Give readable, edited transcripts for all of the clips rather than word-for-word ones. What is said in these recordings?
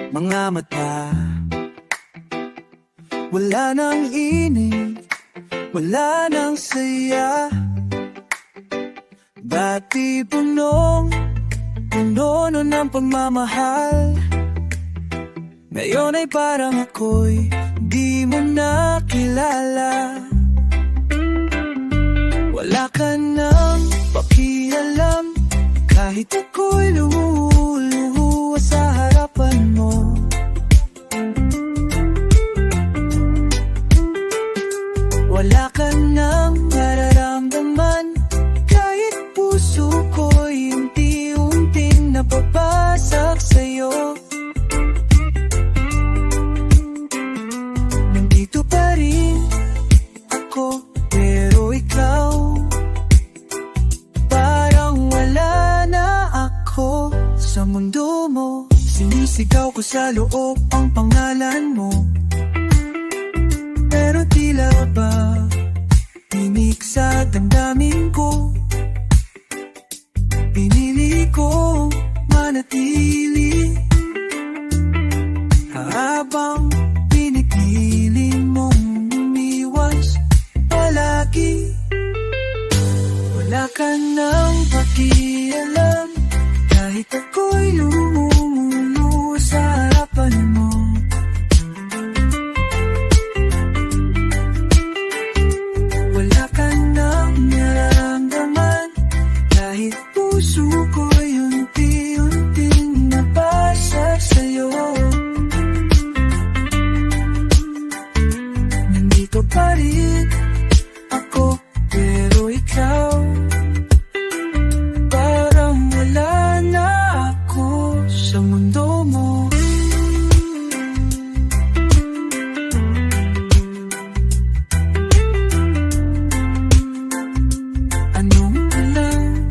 mga mata. Wala nang init, wala nang saya. Dati punong-puno ng pagmamahal. Ngayon ay parang ako'y di mo na kilala. Wala ka nang pakialam, kahit ako'y lumuluha sa harapan mo. Wala ka nang nararamdaman, kahit puso ko'y unti-unting napapasak sa'yo. Nandito pa rin ako, pero ikaw parang wala na ako sa mundo mo. Sinisigaw ko sa loob ang pangalan mo, pero tila ba tinik sa damdamin ko. Pinili ko manatili habang pinipiling mong umiwas palagi. Wala ka nang pakialam, kahit ako'y lumuluha sa harapan mo. Wala ka nang nararamdaman, kahit puso ko'y unti-unting nabasa sa'yo. Nandito pa rin ako, pero ikaw parang wala na ako sa mundo mo. Anong alam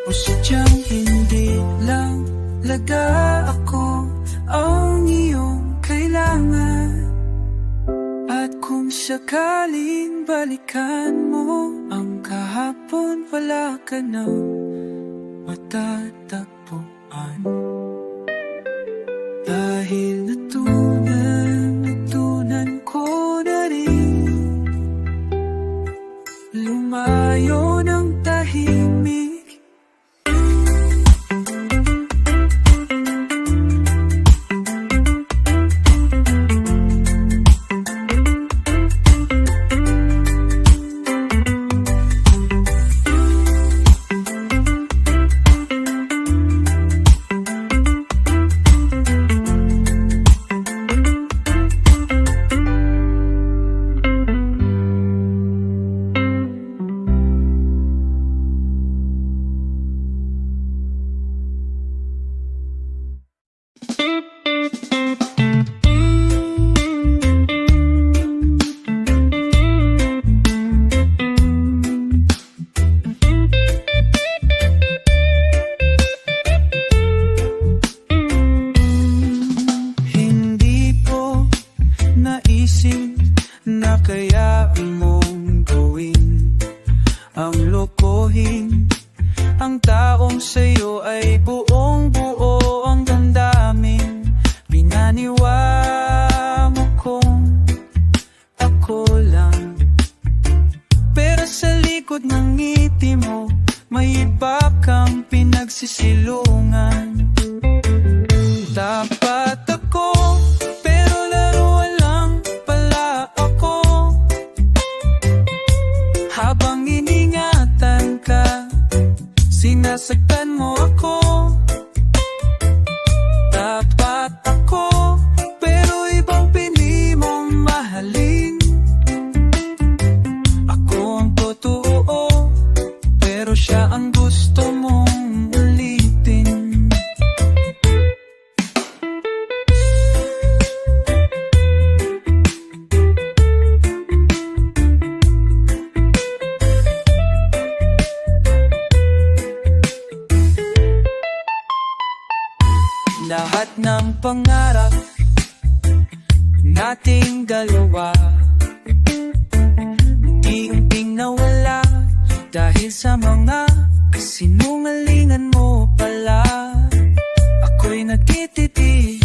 o sadyang hindi lang laga ako ang iyong kailangan? At kung sakaling balikan mo ang kahapon, wala ka nang matatagpuan. Dahil natunan ko na rin lumayo ng tahimik. Na kaya mong gawin ang lokohin ang taong sa'yo ay buong-buo ang damdamin. Pinaniwala mo kung ako lang, pero sa likod ng ngiti mo may iba kang pinagsisilungan. Dapat ako, pero laruan lang pala ako. Habang iningatan ka, sinasaktan mo ako. Dapat ako, pero ibang pili mong mahalin. Ako ang totoo, pero siya ang gusto mong ulitin. Lahat ng pangarap nating dalawa unti-unting nawala dahil sa mga kasinungalingan mo pala. Ako'y nagtititi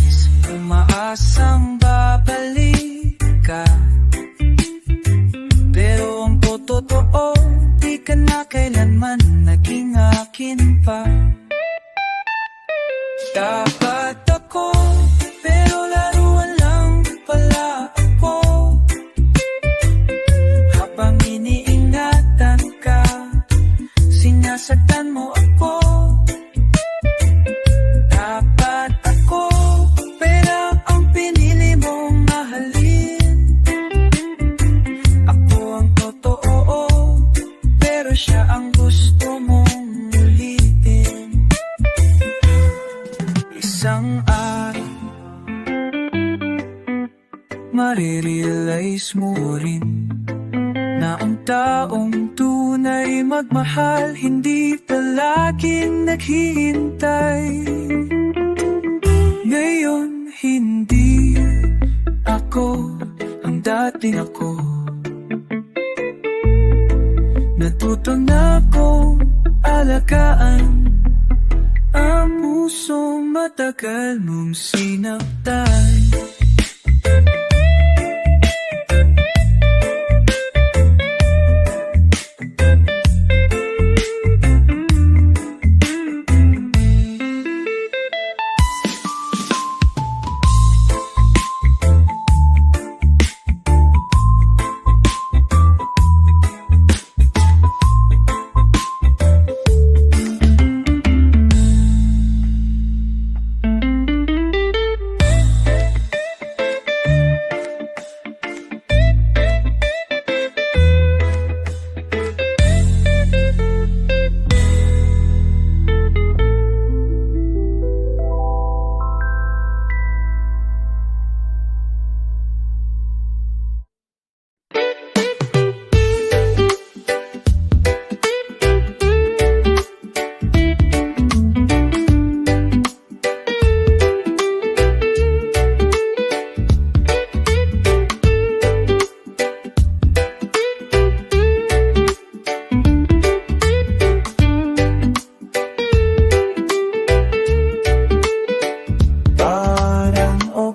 marirealize mo rin na ang taong tunay magmahal hindi palaging naghihintay. Ngayon hindi ako ang dating ako. Natuto na akong alagaan ang pusong matagal mong sinaktan.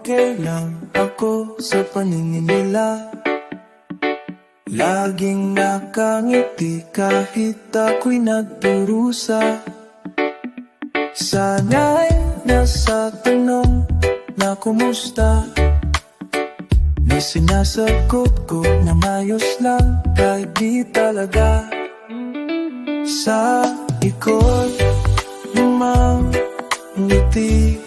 Okay lang ako sa paningin nila, laging nakangiti kahit ako'y nagdurusa. Sana'y nasa tanong na kumusta, may sinasagot ko na mayos lang kahit di talaga. Sa ikot ng mga ngiti,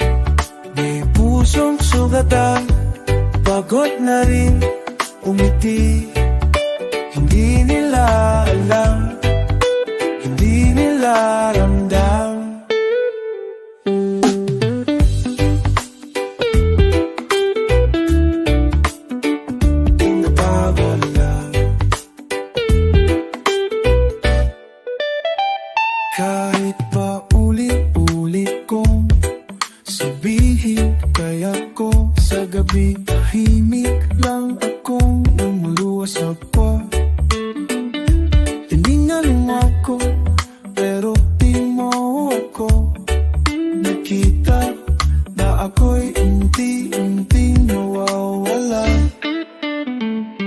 may pusong sugatan, pagod na rin umiti. Hindi nila alam, hindi nila ramdam. Tinatawag lang kahit pa ulit-ulit kong sabihin, kaya ko sa gabi tahimik lang akong lumuluwas ako. Tiningnan mo ako pero di mo ako nakita, na ako'y unti-unting nawawala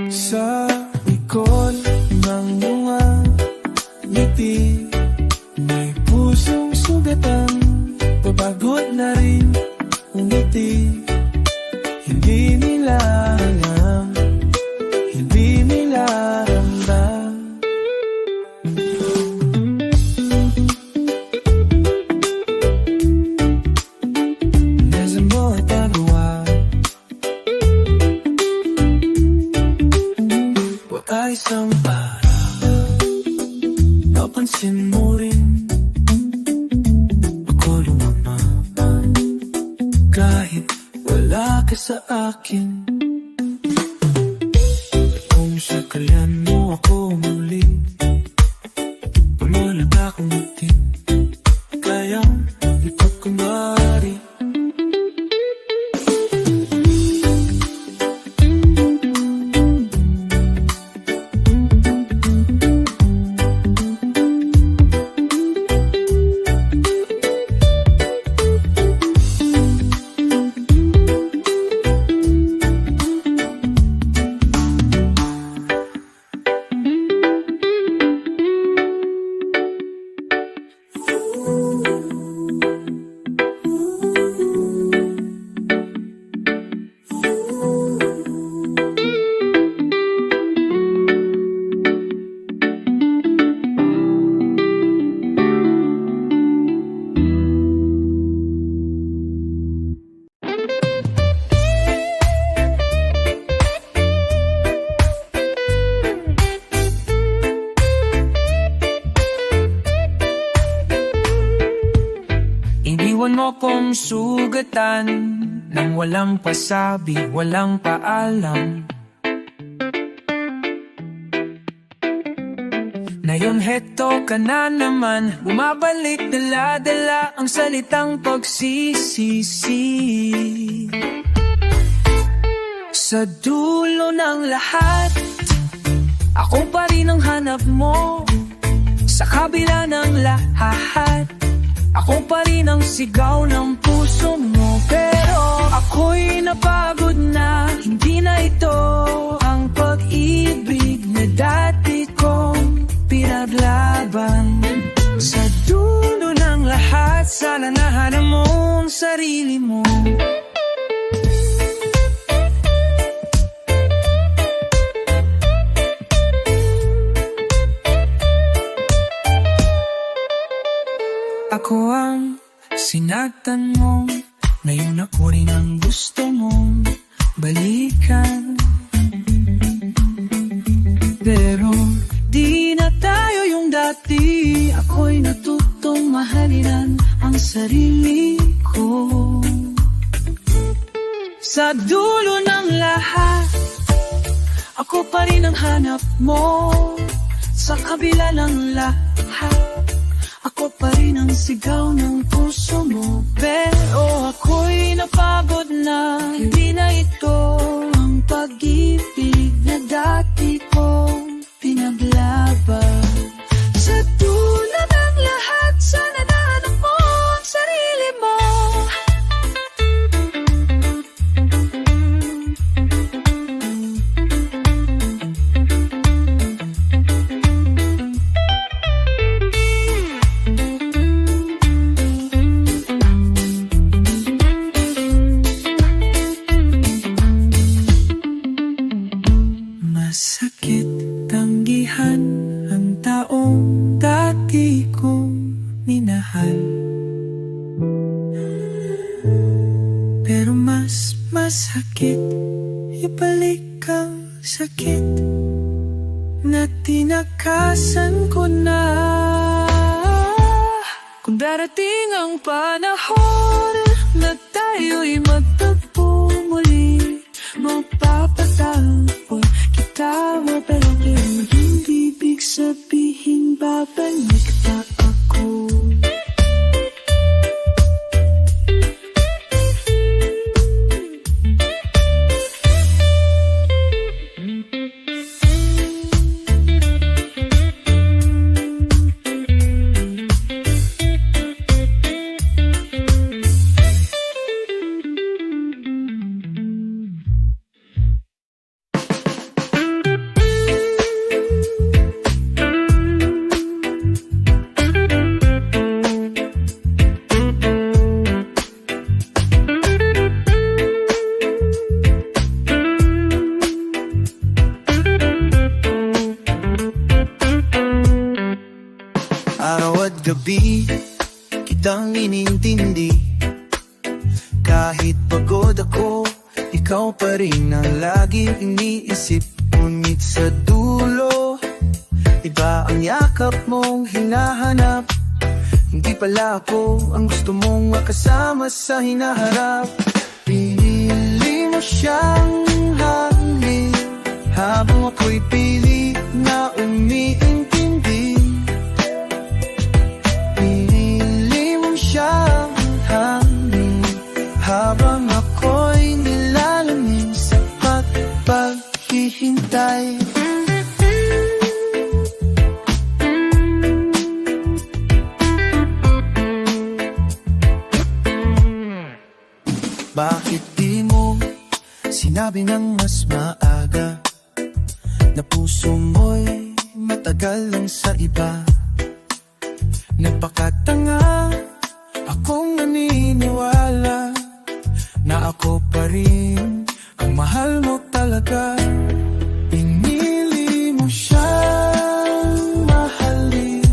sa ikot ng mga ngiti. May pusong sugatan, papagod na rin umiti. Hindi nila alam, hindi nila ramdam. Minsan mo ay pagawa, wala isang araw napansin mo rin ako lumaman kahit wala ka sa akin. Kung sakalian mo ako muli, pumalag akong ngiti, kaya ikot kumari. Iniwan mo kong sugatan, nang walang pasabi, walang paalam. Ngayon heto ka na naman, bumabalik, dala-dala ang salitang pagsisisi. Sa dulo ng lahat, ako pa rin ang hanap mo. Sa kabila ng lahat, ako pa rin ang sigaw ng puso mo. Pero ako'y napagod na, hindi na ito ang pag-ibig na dati kong pinaglaban. Sa dulo ng lahat, sana nahanap mo ang sarili mo. Ako ang sinaktan mo, ngayon ako rin ang gusto mong balikan. Pero di na tayo yung dati, ako'y natutong mahalin ang sarili ko. Sa dulo ng lahat, ako pa rin ang hanap mo. Sa kabila ng lahat, ako pa rin ang sigaw ng puso mo. Pero ako'y napagod na, hindi na ito ang pag-ibig na dati kong pinaglaban. Sa dulo ng lahat, sana nahanap mo ang sarili mo. Masakit tanggihan ang taong dati kong minahal. Pero mas masakit ibalik ang sakit na tinakasan ko na. Kung darating ang panahon na tayo'y magtagpo muli, magpapatawad kita, pero hindi ibig sabihin babalik pa ako. Araw at gabi, kitang inintindi. Kahit pagod ako, ikaw pa rin ang laging iniisip. Ngunit sa dulo, iba ang yakap mong hinahanap. Hindi pala ako ang gusto mong makasama sa hinaharap. Pinili mo siyang hangin, habang ako'y pili na umiintindi. Habang ako'y nilalamig sa paghihintay. Bakit di mo sinabi ng mas maaga na puso mo'y matagal lang sa iba? Napakatanga akong naniniwala na ako pa rin ang mahal mo talaga. Pinili mo siyang mahalin,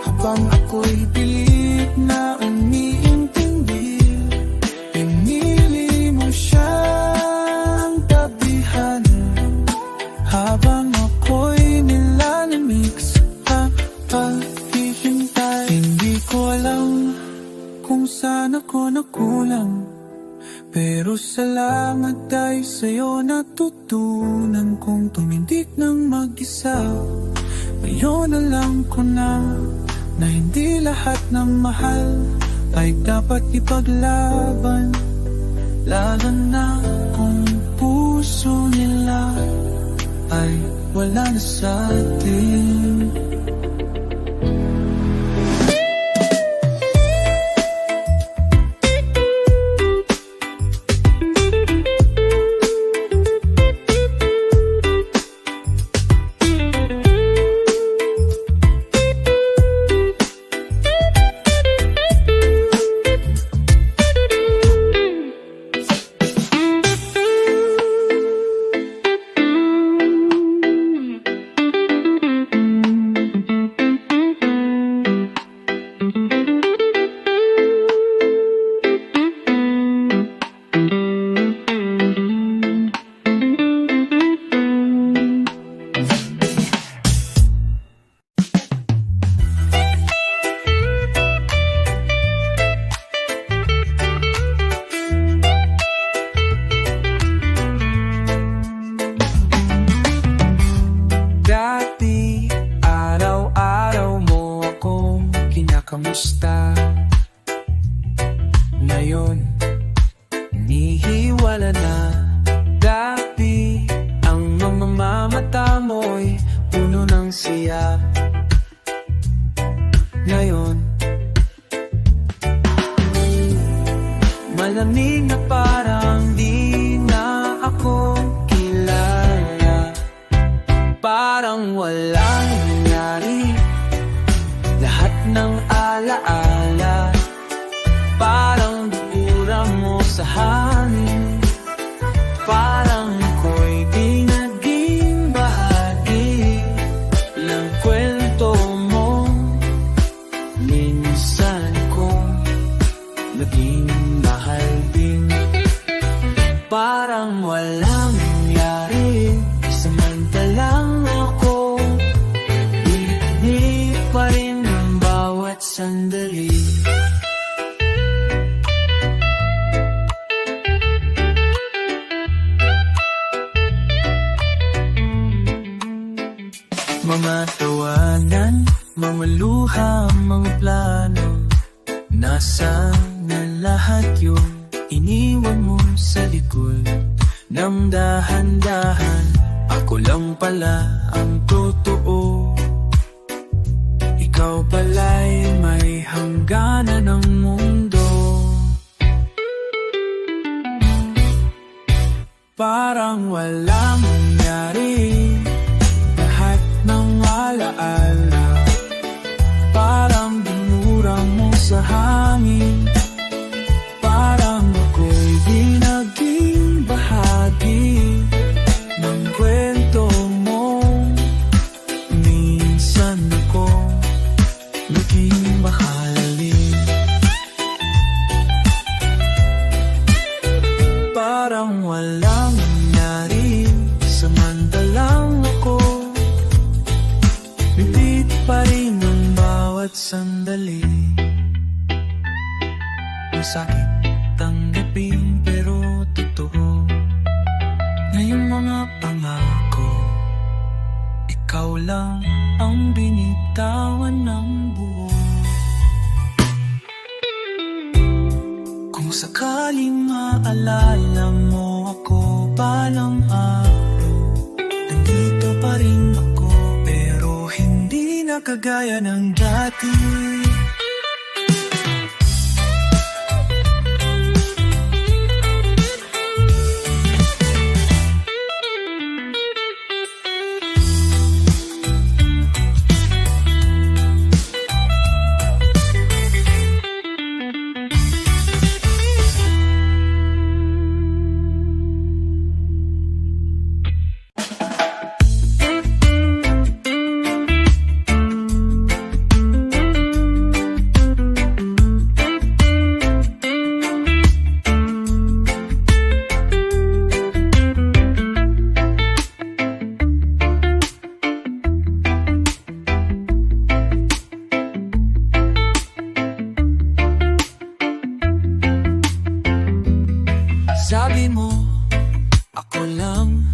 habang ako'y pilit na umiintindi. Pinili mo siyang tabihan, habang ako'y nilalamig sa paghihintay. Hindi ko alam kung saan ako nakulang, Pero salamat dahil sa'yo natutunan kong tumindig ng mag-isa. Ngayon alam ko na hindi lahat ng mahal ay dapat ipaglaban. Lalo na kung puso nila ay wala na sa atin. Dati, araw-araw mo akong kinakamusta. Ngayon, inihiwala na. Dati, ang mga mata mo'y puno ng siya. Ngayon, malamig na parang di na ako kilala. Parang walang nangyari, lahat ng alaala parang bukura mo sa hangin. Parang ako'y di naging bahagi ng kwento mo. Minsan kong naging mahal din. Parang walang nangyari, samantalang ako hindi pa rin ang bawat sandali. Mga tawanan, mga luha, mga plano, nasaan na lahat yun? Iniwan mo sa likod ng dahan-dahan. Ako lang pala ang totoo, ikaw pala'y may hangganan ng mundo. Parang walang nangyari, lahat ng alaala parang binura mo sa hangin. Parang ako'y di naging bahagi ng kwento mo. Minsan ako naging mahalin. Parang walang nangyari, samantalang ako bibit pa rin ang bawat sandali. Masakit tanggapin pero totoo, ngayong mga pangako, ikaw lang ang binitawan ng buo. Kung sakaling maalala mo ako balang araw, nandito pa rin ako, pero hindi na kagaya ng dati. Sabi mo, ako lang.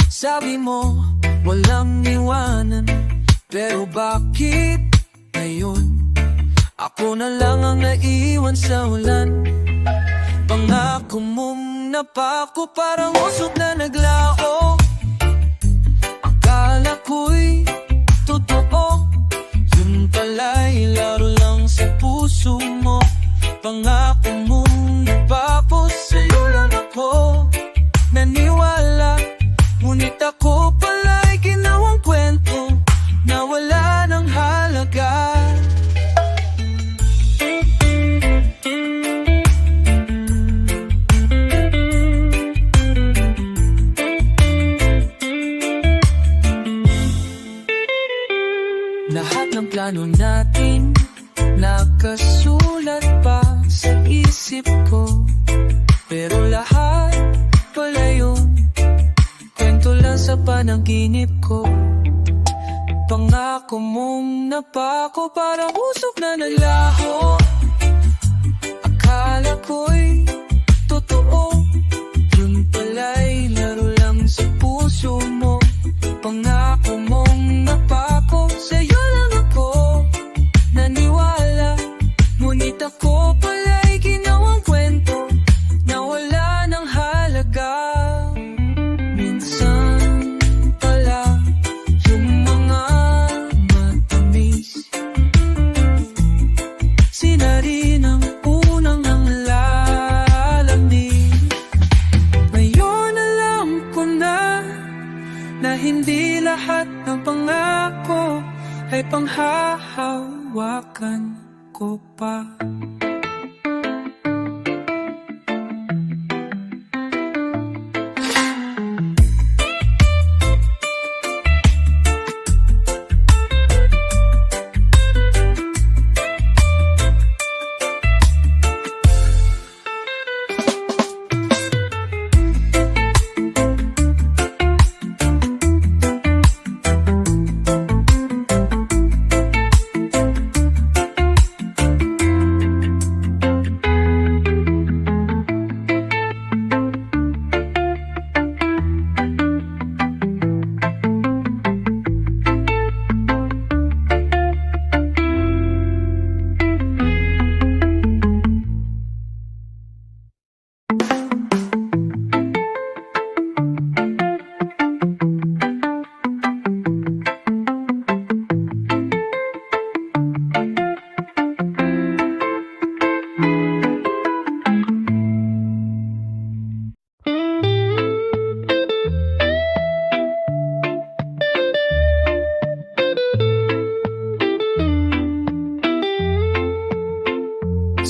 Sabi mo, walang iwanan. Pero bakit ngayon ako na lang ang naiwan sa ulan? Pangako mong napako, parang usok na naglao. Akala ko'y totoo, yun pala'y laro lang sa puso mo. Pangako mong napako, sa'yo lang ako naniwala. Ngunit ako pala'y ginawang kwento na wala ng halaga. Lahat ng plano natin nakasulat pa sa isip ko, pero lahat pala yun kwento lang sa panaginip ko. Pangako mong napako, parang usok na naglaho. Akala ko'y totoo, yun pala'y laro lang sa puso mo. Pangako mong napako, sa'yo lang ako naniwala. Ngunit ako pala'y ginawang kwento na wala ng halaga. Minsan pala yung mga matamis, sila rin ang unang ang lalamig. Ngayon alam ko na hindi lahat ng pangako ay panghahawakan ko pa.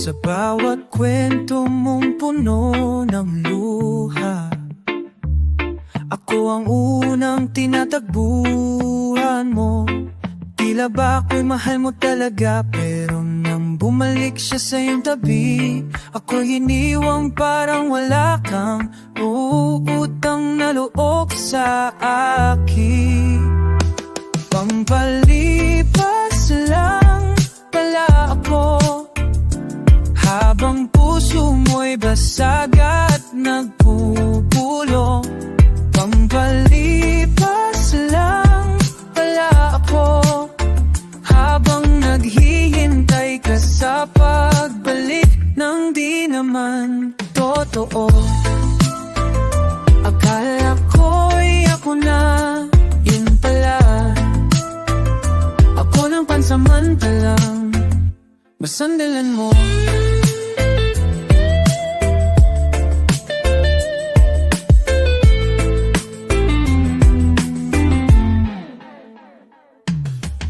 Sa bawat kwento mong puno ng luha, ako ang unang tinatagbuhan mo. Tila ba ako'y mahal mo talaga, pero nang bumalik siya sa iyong tabi, ako'y hiniwang parang wala kang utang na loob sa akin. Pampalipas lang pala ako, habang puso mo'y basag at nagpupulo. Pampalipas lang pala ako, habang naghihintay ka sa pagbalik ng di naman totoo. Akala ko'y ako na, yun pala ako ng pansamantalang masandalan mo.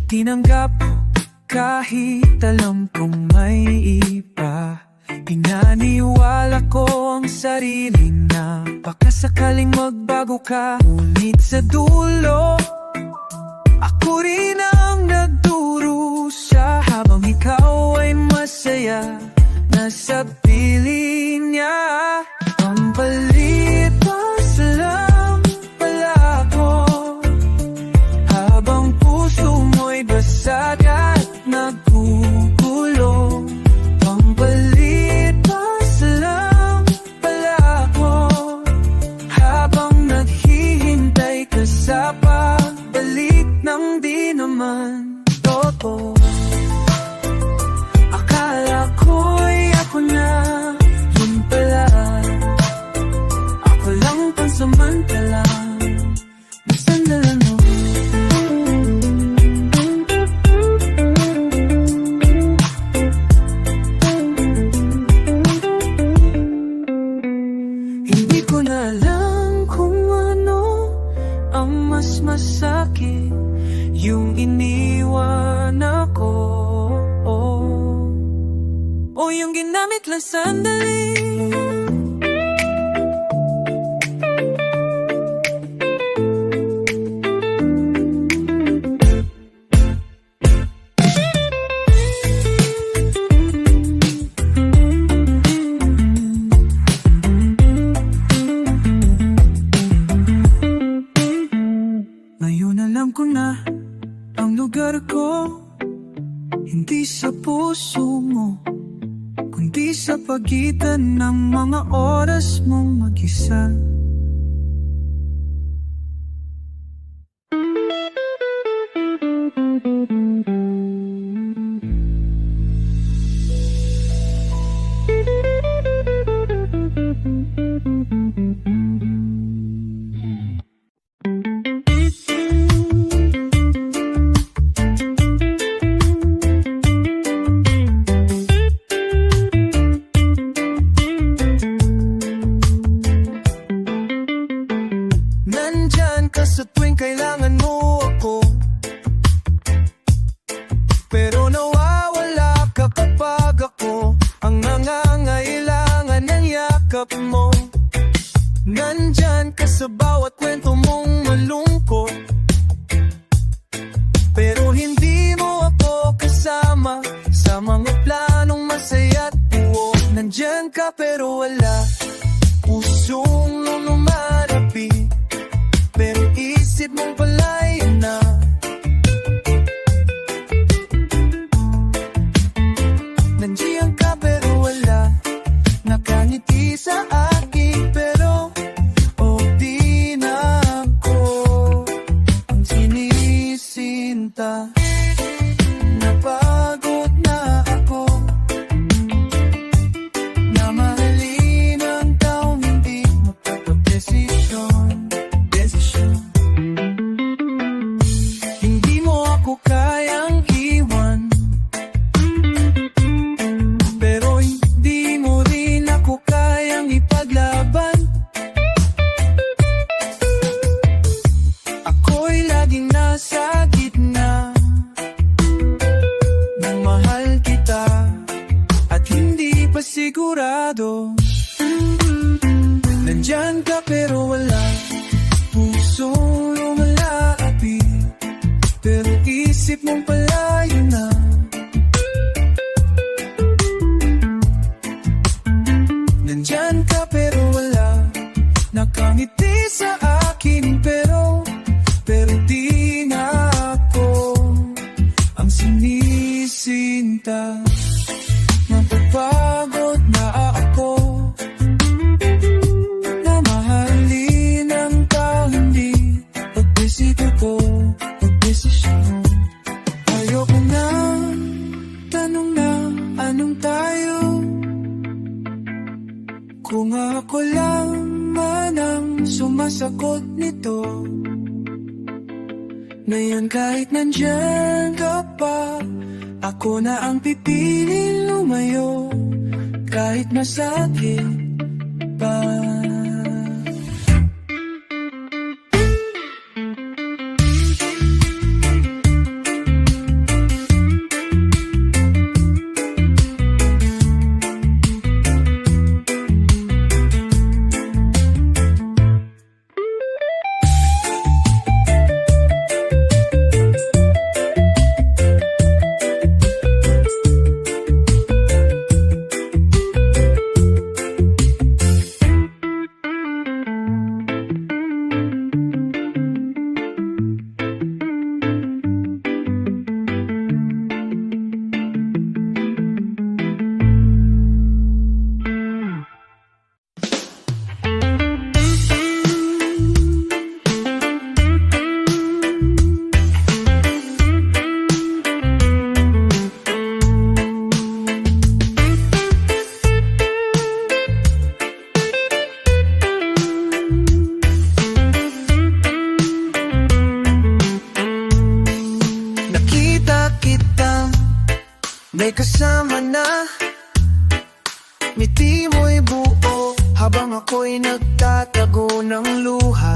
Tinanggap kahit alam kong may iba. Pinaniwala ko ang sarili na baka sakaling magbago ka. Ngunit sa dulo, ako rin ang nagdurusa, habang ikaw ay masaya nasa piling niya. Pampalipas lang pala ako, habang puso mo'y basag at nagkukulo. Pampalipas lang pala ako, mas masakit yung iniwan ako, o yung ginamit lang sandali. Ngayon alam ko na ang lugar ko, hindi sa puso mo, kundi sa pagitan ng mga oras mong mag-isa. Nandyan ka sa tuwing kailangan mo ako, pero nawawala ka kapag ako ang nangangailangan ng yakap mo. Nandyan ka sa bawat kwento mong malungkot, pero hindi mo ako kasama sa mga planong masaya't buo. Nandyan ka pero wala pusong lumarapi, pero isip mong pala'y na. Nandiyan ka pero wala nakangiti sa akin, pero di na ako ang sinisinta. Napagod na ako na mahalin ang taong hindi magpapagdesisyon. Hindi mo ako kayang iwan, pero hindi mo rin ako kayang ipaglaban. Ako'y laging nasa gitna ng mahal kita at hindi pa sigurado. Nandyan ka pero wala puso lumalapi, pero isip mong palayo na. Nandyan ka pero wala nakangiti sa akin, pero di na ako ang sinisinta. Napapagod na ako na mahalin ang tao, hindi pagbisita ko, pagdesisyon. Ayoko na tanong na anong tayo, kung ako lang man ang sumasagot nito. Ngayon kahit nandyan ka pa, ako na ang pipiling lumayo, kahit masakit pa. May kasama na, ngiti mo'y buo habang ako'y nagtatago ng luha.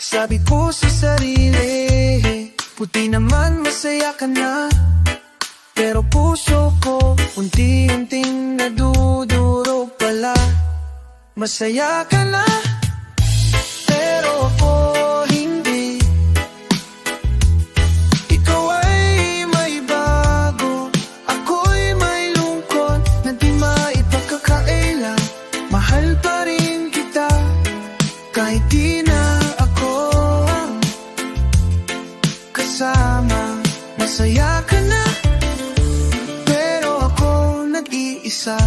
Sabi ko sa sarili, puti naman masaya ka na. Pero puso ko unti-unting nadudurog pala. Masaya ka na, pero ako hindi. Ikaw ay may bago, ako'y may lungkot na di maipagkakaila. Mahal pa rin kita, kahit di na ako kasama. Masaya ka na, pero ako nag-iisa.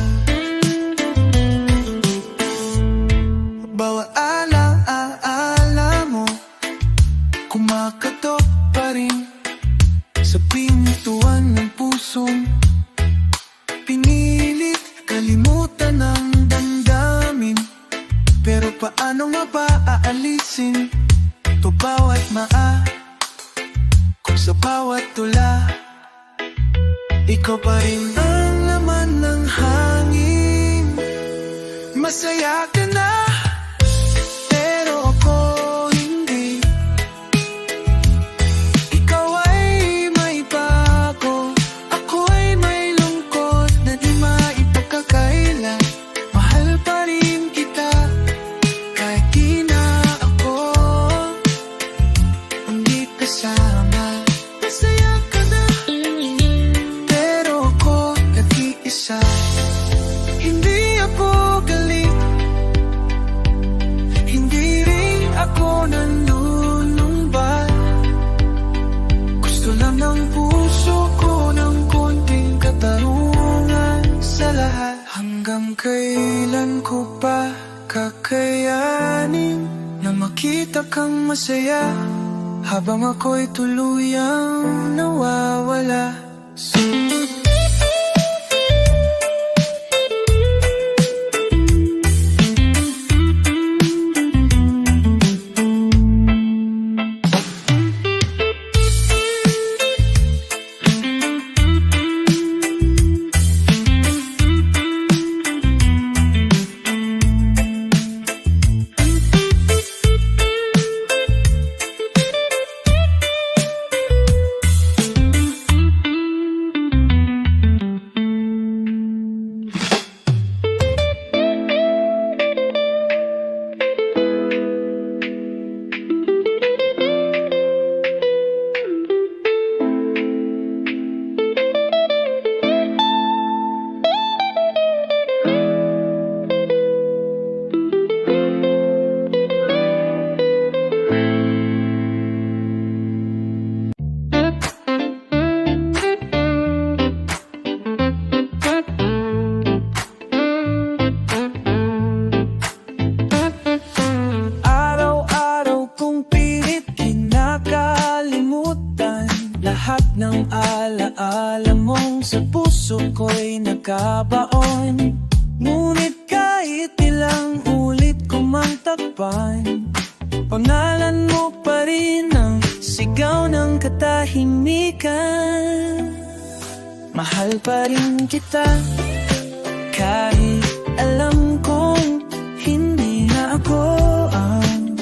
Bawat alaala mo kumakatok pa rin sa pintuan ng pusong pinilit kalimutan ang damdamin. Pero paano nga ba aalisin to bawat kung sa bawat tula ikaw pa rin ang laman ng hangin. Masaya ka na, pero ako hindi. Ikaw ay may bago, ako ay may lungkot na di maipagkakaila. Mahal pa rin kita, kahit di na ako hindi kasama. Masaya ka na, pero ako nag-iisa. Hindi ako galing, hindi rin ako nanunumba. Gusto lang ng puso ko ng konting katarungan sa lahat. Hanggang kailan ko pa kakayanin na makita kang masaya habang ako'y tuluyang nawawala. Lahat ng alaala mong sa puso ko'y nakabaon. Ngunit kahit ilang ulit ko mang takpan, pangalan mo pa rin ang sigaw ng katahimikan. Mahal pa rin kita, kahit alam kong hindi na ako ang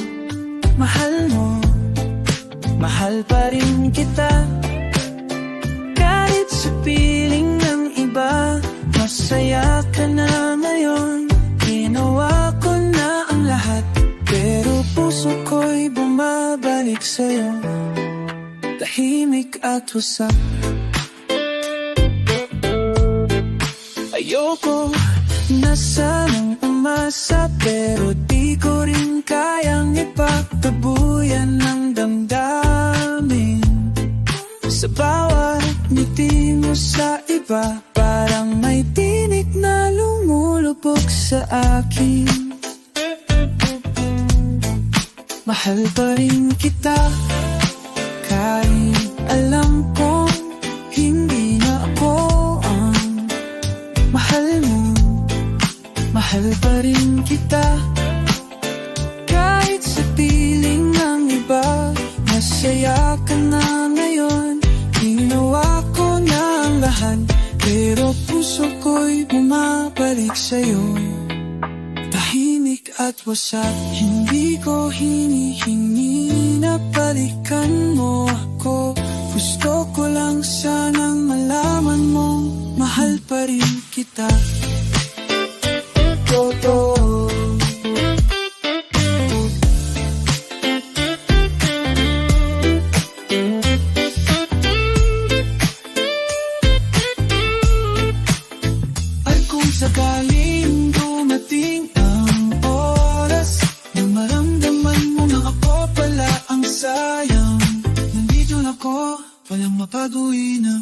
mahal mo. Mahal pa rin kita, kahit sa piling ng iba. Masaya ka na ngayon, ginawa ko na ang lahat. Pero puso ko'y bumabalik sa'yo, tahimik at wasak. Ayoko na sanang umasa, pero di ko rin kayang ipagtabuyan ng damdamin. Sa bawat ngiti mo sa iba, parang may tinik na lumulubog sa akin. Mahal pa rin kita, kahit alam kong hindi na ako ang mahal mo. Mahal pa rin kita, kahit sa piling ng iba. Masaya ka na ngayon, ginawa ko na ang lahat. Pero puso ko'y bumabalik sa'yo, tahimik at wasak. Hindi ko hinihingi na balikan mo ako. Gusto ko lang sanang malaman mong mahal pa rin kita. Totoo. At kung sakaling dumating ang oras na maramdaman mo na ako pala ang sayang, nandito na ako, walang mapag-uwi na.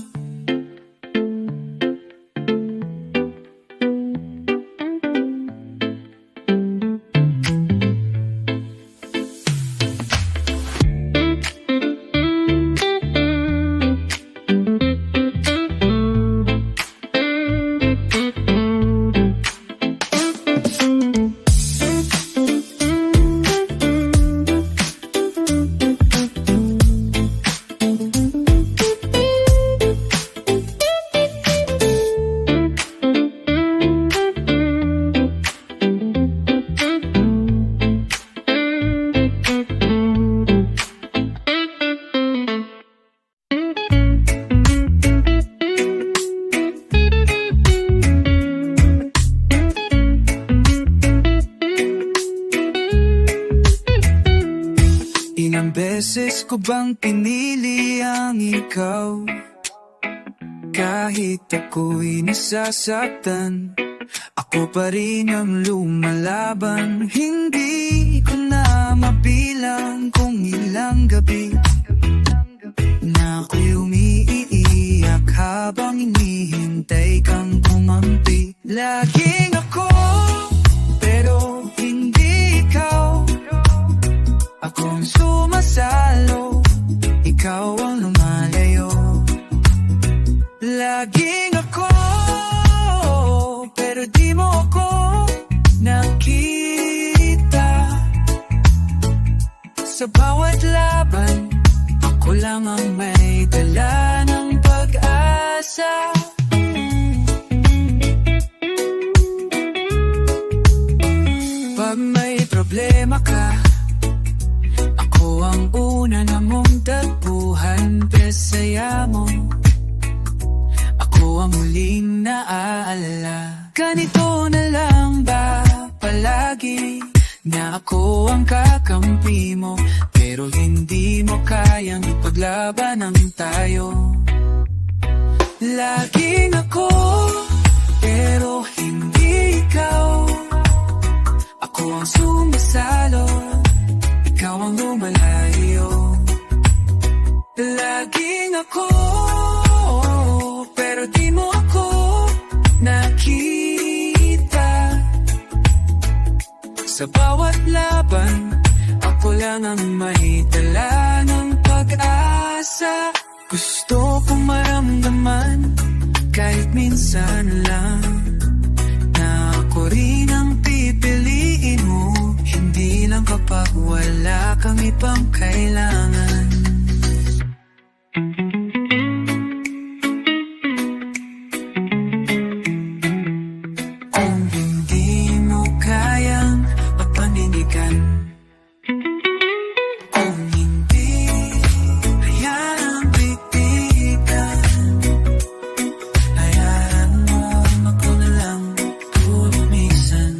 Ilang beses ko bang pinili ang ikaw? Kahit ako'y nasasaktan, ako pa rin ang lumalaban. Hindi ko na mabilang kung ilang gabi na ako'y umiiyak habang hinihintay kang kumampi. Laging ako, pero hindi ikaw. Ako ang sumasalo, ikaw ang lumalayo. Laging ako, pero di mo ako nakita. Sa bawat laban, ako lang ang may dala ng pag-asa. Pag may problema ka, ako ang una na mong tagpuhan. Presaya mo, ako ang huling naaalala. Ganito na lang ba palagi, na ako ang kakampi mo, pero hindi mo kayang ipaglaban ang tayo. Laging ako, pero hindi ikaw. Ako ang sumasalo, ikaw ang lumalayo. Laging ako, pero di mo ako nakita. Sa bawat laban, ako lang ang may dala ng pag-asa. Gusto kong maramdaman, kahit minsan lang, na ako rin ang pipiliin mo. Hindi lang kapag wala kang ibang kailangan. Kung hindi mo kayang mapanindigan, kung hindi hayaan bitigan, hayaan mo ako na lang pumisan.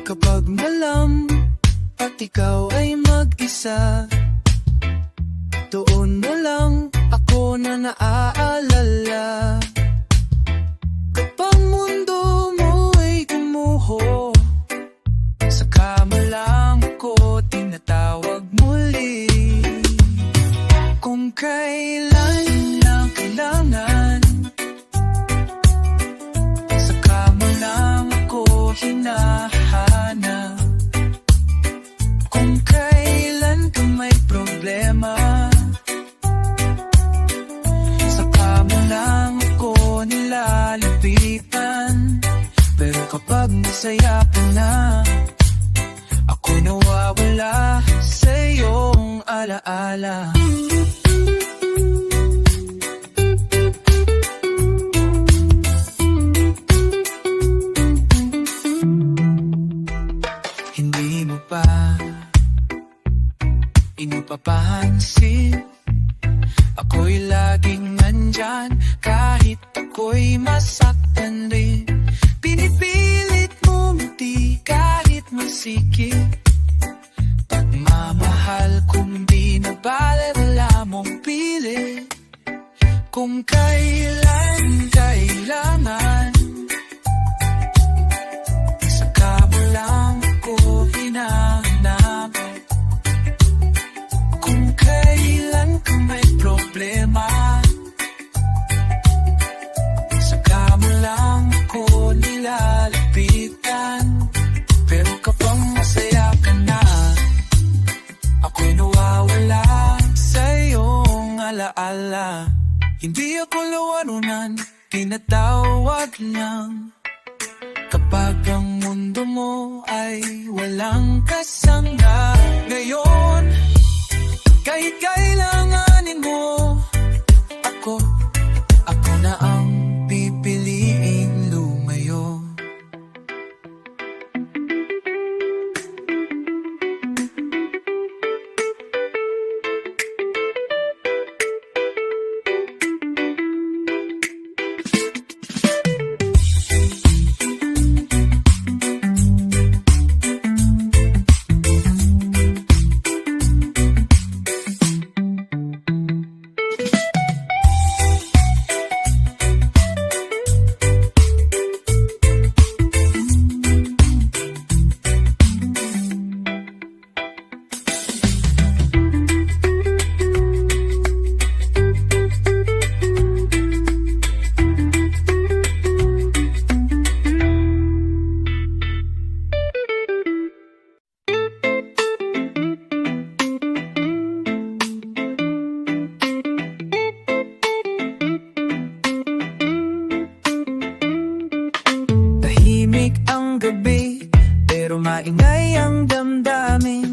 Kapag malam at ikaw ay mag-isa, doon mo lang ako na naaalala. Kapag mundo mo ay gumuho, saka mo lang ako tinatawag muli. Kung kailan lang kailangan, masaya ka na. Ako'y nawawala sa iyong alaala. Hindi mo pa inupapansin, ako'y laging nandyan kahit ako'y masaktan rin. Pinipilit mo mati kahit masikip, pagmamahal kung di na bale, wala mong pili. Kung kailan kailangan, saka mo lang ko hinahanap. Kung kailan ka may problema, saka mo lang ko nilalapitan. Pero kapag masaya ka na, ako'y nawawala sa iyong alaala. Hindi ako lawanunan, tinatawag lang kapag ang mundo mo ay walang kasangga. Ngayon, kahit kailanganin mo ako, ako na ang pipiliing lumayo. Tahimik ang gabi, pero maingay ang damdamin.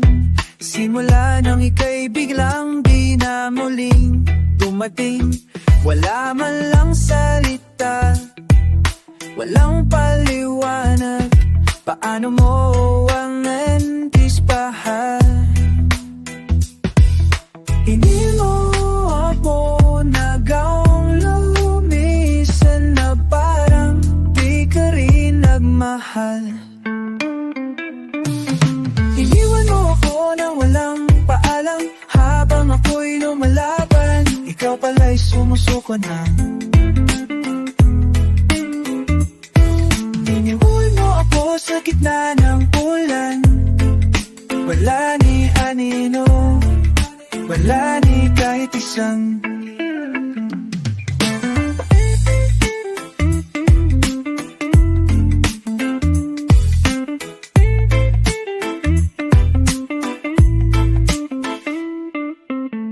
Simula nang ika'y biglang di na muling dumating. Wala man lang salita, walang paliwanag. Paano mo ang antispahan? Hindi mo ako nagawang lumisan na parang di ka rin nagmahal. Iniwan mo ako nang walang paalam, habang ako'y lumalaban, ikaw pala'y sumusuko na. Iniwan mo ako sa gitna ng ulan, wala ni anino, wala ni kahit isang.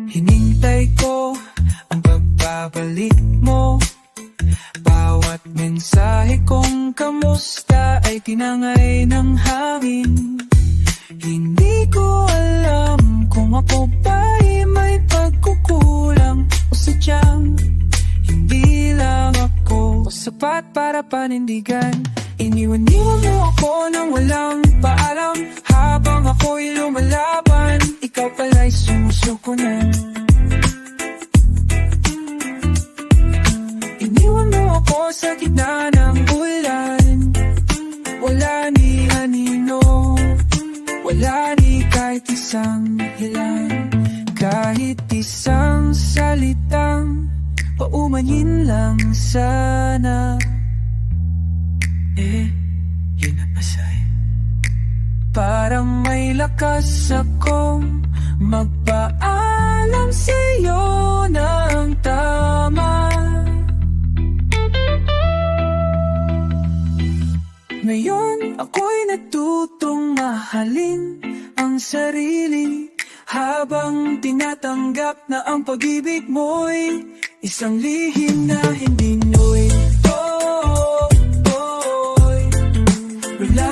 Hinintay ko ang pagbabalik mo, bawat mensahe kong kamusta ay tinangay ng hangin. Hindi ko alam kung ako ba'y may pagkukulang o sadyang hindi lang ako sapat para panindigan. Iniwan-iwan mo ako nang walang paalam, habang ako'y lumalaban, ikaw pala'y sumusuko na. Iniwan mo ako sa gitna ng ulan, wala ni anino, wala ni kahit isang hilan, kahit isang salitang paumanhin lang sana. Yun ang asay. Parang may lakas akong magpaalam sa'yo ng tama. Ngayon ako'y natutong mahalin ang sarili, habang tinatanggap na ang pag-ibig mo'y isang lihim na hindi nuwi. Wala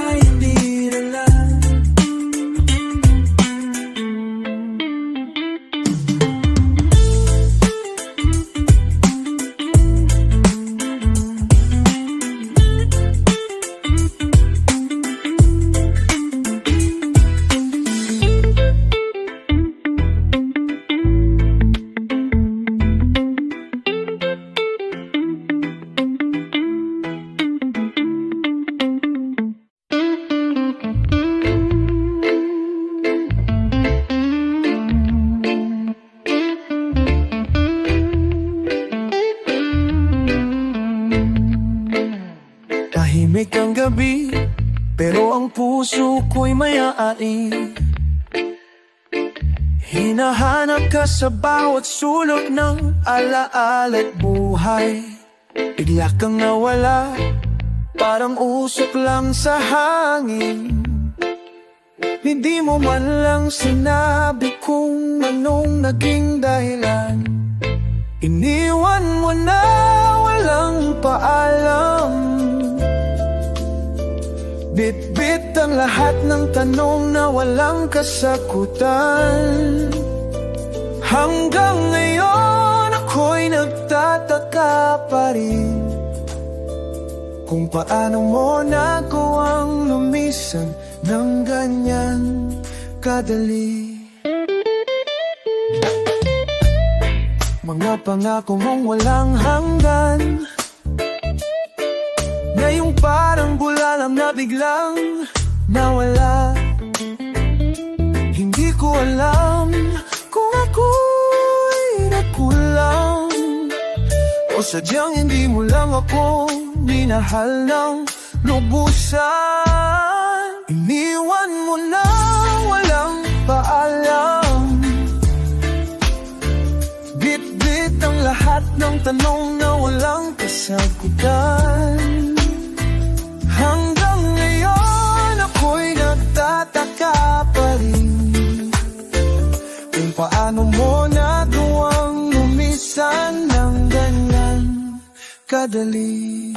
Tahimik ang gabi, pero ang puso ko'y may-ari. Hinahanap ka sa bawat sulok ng alaala't buhay. Bigla kang nawala, parang usok lang sa hangin. Hindi mo man lang sinabi kung anong naging dahilan. Iniwan mo na walang paalam. Bit-bit ang lahat ng tanong na walang kasagutan. Hanggang ngayon ako'y nagtataka pa rin kung paano mo nagawang lumisan ng ganyan kadali. Mga pangako mong walang hanggan, ngayong parang bulalam na biglang nawala. Hindi ko alam kung ako'y nagkulang o sadyang hindi mo lang ako minahal ng lubusan. Iniwan mo na walang paalam. Bit-bit ang lahat ng tanong na walang kasagutan. Hanggang ngayon ako'y nagtataka pa rin kung paano mo nagawang lumisan ng ganyan kadali.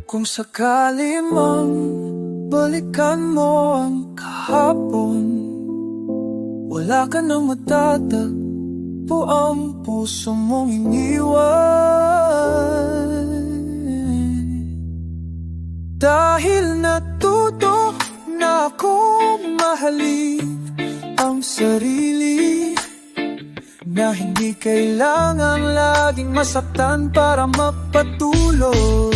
Kung sakali mang balikan mo ang kahapon, wala ka nang matatagpo ang puso mong iniwan. Dahil natuto na akong mahalin ang sarili, na hindi kailangan laging masaktan para magpatuloy.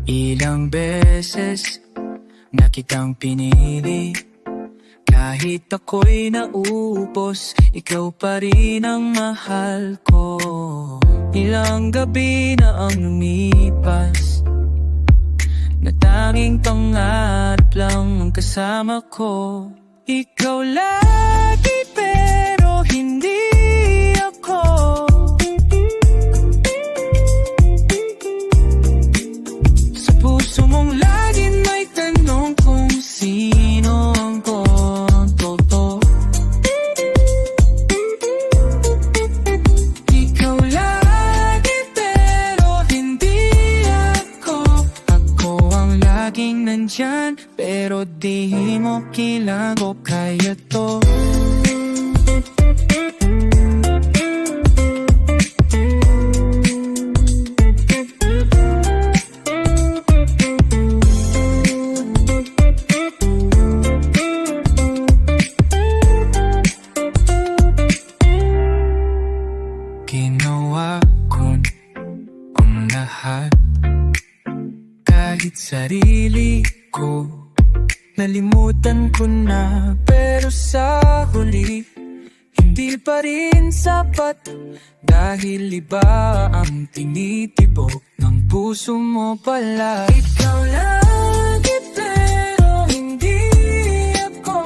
Ilang beses na kitang pinili, kahit ako'y naupos, ikaw pa rin ang mahal ko. Ilang gabi na ang lumipas, na tanging pangarap lang ang kasama ko. Ikaw lagi pero hindi ako. Sa puso mong laging may tanong kung sino ang kontoto. Ikaw lagi pero hindi ako. Ako ang laging nandyan pero di mo kailangan ko kaya to. Ginawa ko ang lahat, kahit sarili ko nalimutan ko na, pero sa huli hindi pa rin sapat, dahil iba ang tinitibok ng puso mo pala. Ikaw lagi pero hindi ako.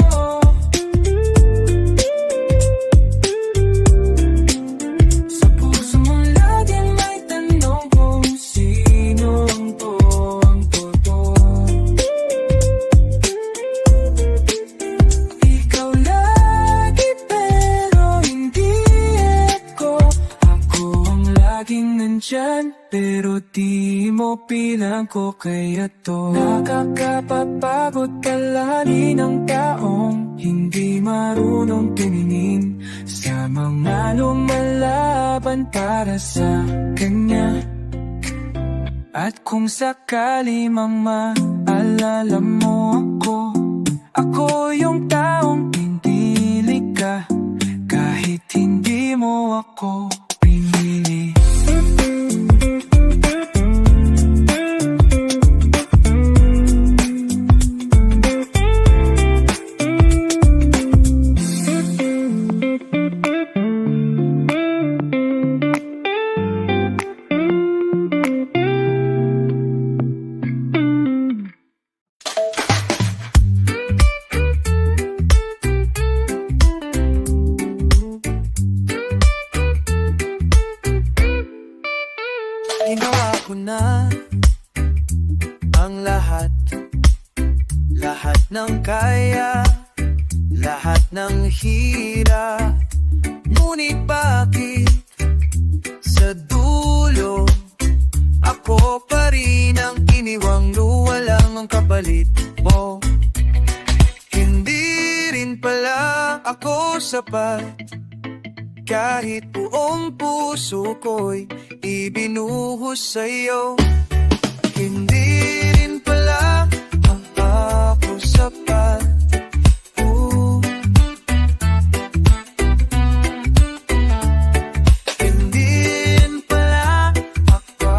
Sa puso mo laging may tanong kung sino ang totoo. Ikaw lagi pero hindi ako. Ako ang laging nandyan pero di mo bilang ko kaya to. Nakakapapagod kalani ng taong hindi marunong tumingin sa mga lumalaban para sa kanya. At kung sakali mang maalala mo ako yung taong pinili ka kahit hindi mo ako pinili. Ginawa ko na ang lahat ng kaya, lahat ng hirap. Ngunit bakit sa dulo ako pa rin ang iniwang luwalang ang kapalit mo? Hindi rin pala ako sapat kahit buong puso ko'y ibinuhos sa'yo. Hindi rin pala ako sapat. Hindi rin pala ako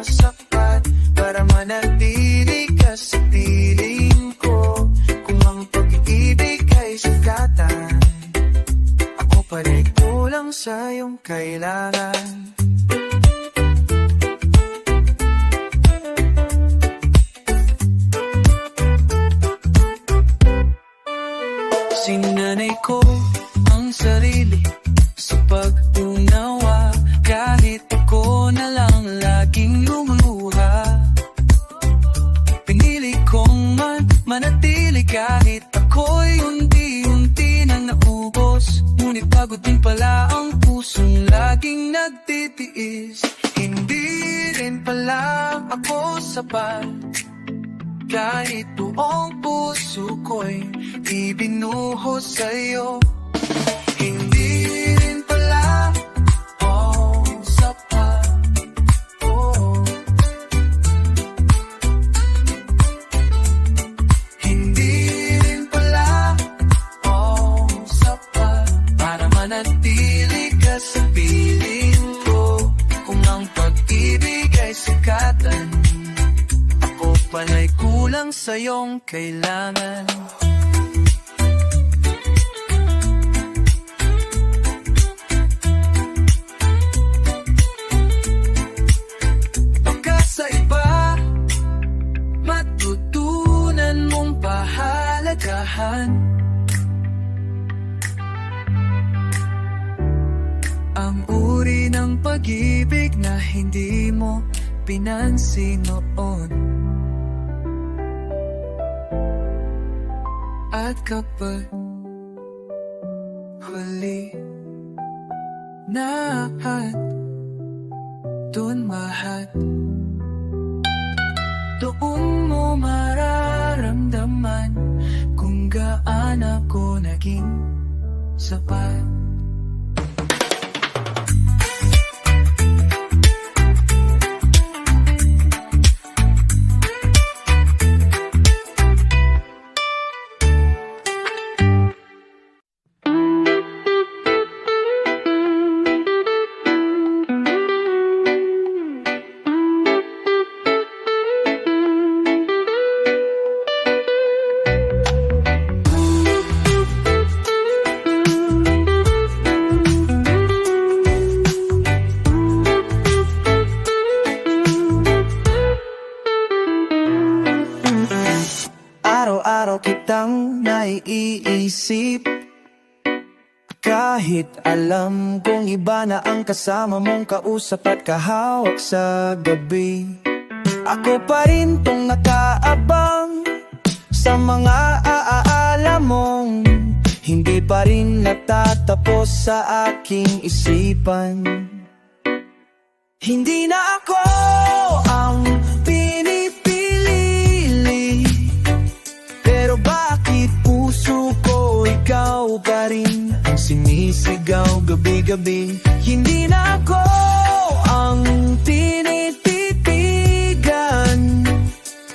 sapat para manatili ka sa piling ko. Kung ang pag-ibig ay sukatan, ako pa rin kulang sa iyong kailangan. Sinanay ko ang sarili sa pag-unawa kahit ako na lang laging lumuluha. Pinili kong manatili kahit ako'y unti-unti nang naubos. Ngunit pagod din pala ang pusong laging nagtitiis. Hindi rin pala ako sapat kahit buong puso ko'y ibinuhos sa'yo. Hindi rin pala sapat. Hindi rin pala sapat para manatili ka sa piling ko. Kung ang pag-ibig ay sikatan, ako pala'y kulang sa iyong kailangan. Baka sa iba matutunan mong pahalagahan ang uri ng pag-ibig na hindi mo pinansin noon. At kapag huli na doon doon mo mararamdaman kung gaano ako naging sapat. araw kitang naiisip. Kahit alam kong iba na ang kasama mong kausap at kahawak sa gabi, ako pa rin tong nakaabang sa mga aala mong hindi pa rin natatapos sa aking isipan. Hindi na ako ang pinipili, pero bakit puso ko ikaw pa rin ang sinisigaw gabi-gabi? Hindi na ako ang tinititigan,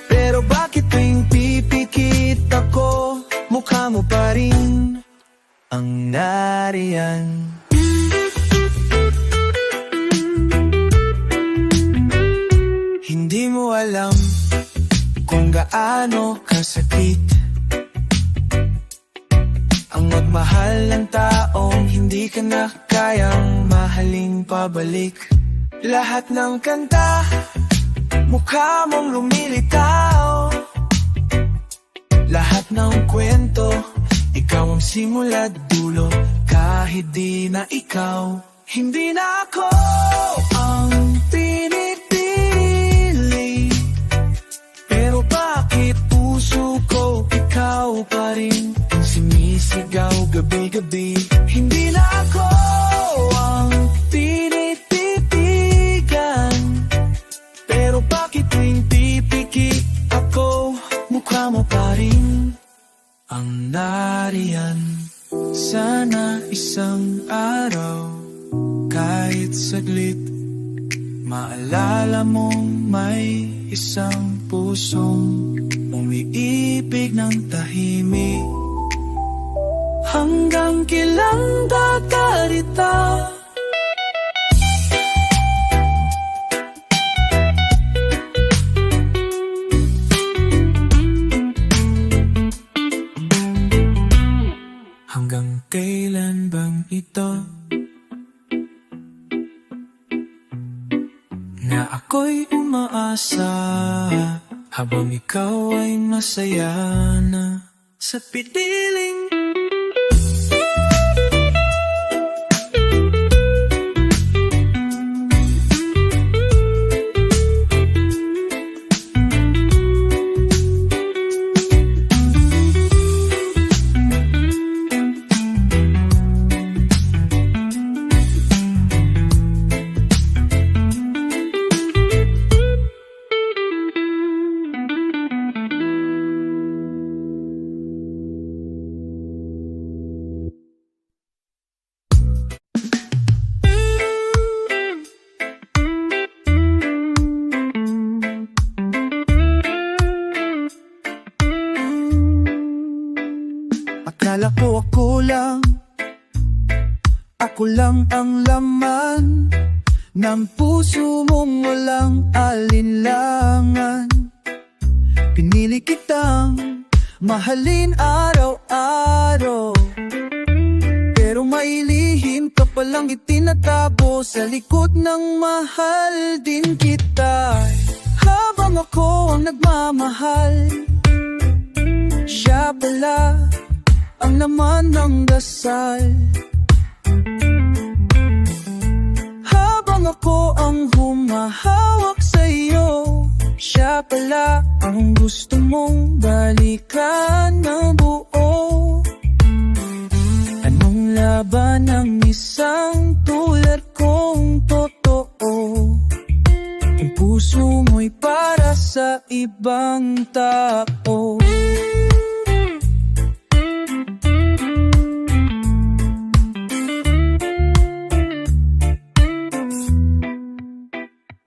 pero bakit tuwing pipikit ako, mukha mo pa rin ang nariyan. Hindi mo alam kung gaano kasakit ang magmahal ng taong hindi ka na kayang mahalin pabalik. Lahat ng kanta, mukha mong lumilitaw. Lahat ng kwento, ikaw ang simula dulo. Kahit di na ikaw, hindi na ako ang pinipili, pero bakit puso ko ikaw pa rin ang sinisigaw gabi-gabi? Hindi na ako ang tinititigan, pero bakit tuwing pipikit ako, mukha mo pa rin ang nariyan. Sana isang araw, kahit saglit, maalala mong may isang pusong umiibig ng tahimik. Hanggang kailan dadarita? Hanggang kailan bang ito na ako'y umaasa habang ikaw ay masaya na sa pipiling? Akala ko ako lang ang laman ng puso mong walang alinlangan. Pinili kitang mahalin araw-araw, pero may lihim ka palang itinatago sa likod ng mahal din kita. Habang ako ang nagmamahal, siya pala ang laman ng dasal. Habang ako ang humahawak sa iyo, siya pala ang gusto mong balikan na buo. Anong laban ng isang tulad kong totoo? Ang puso mo'y para sa ibang tao.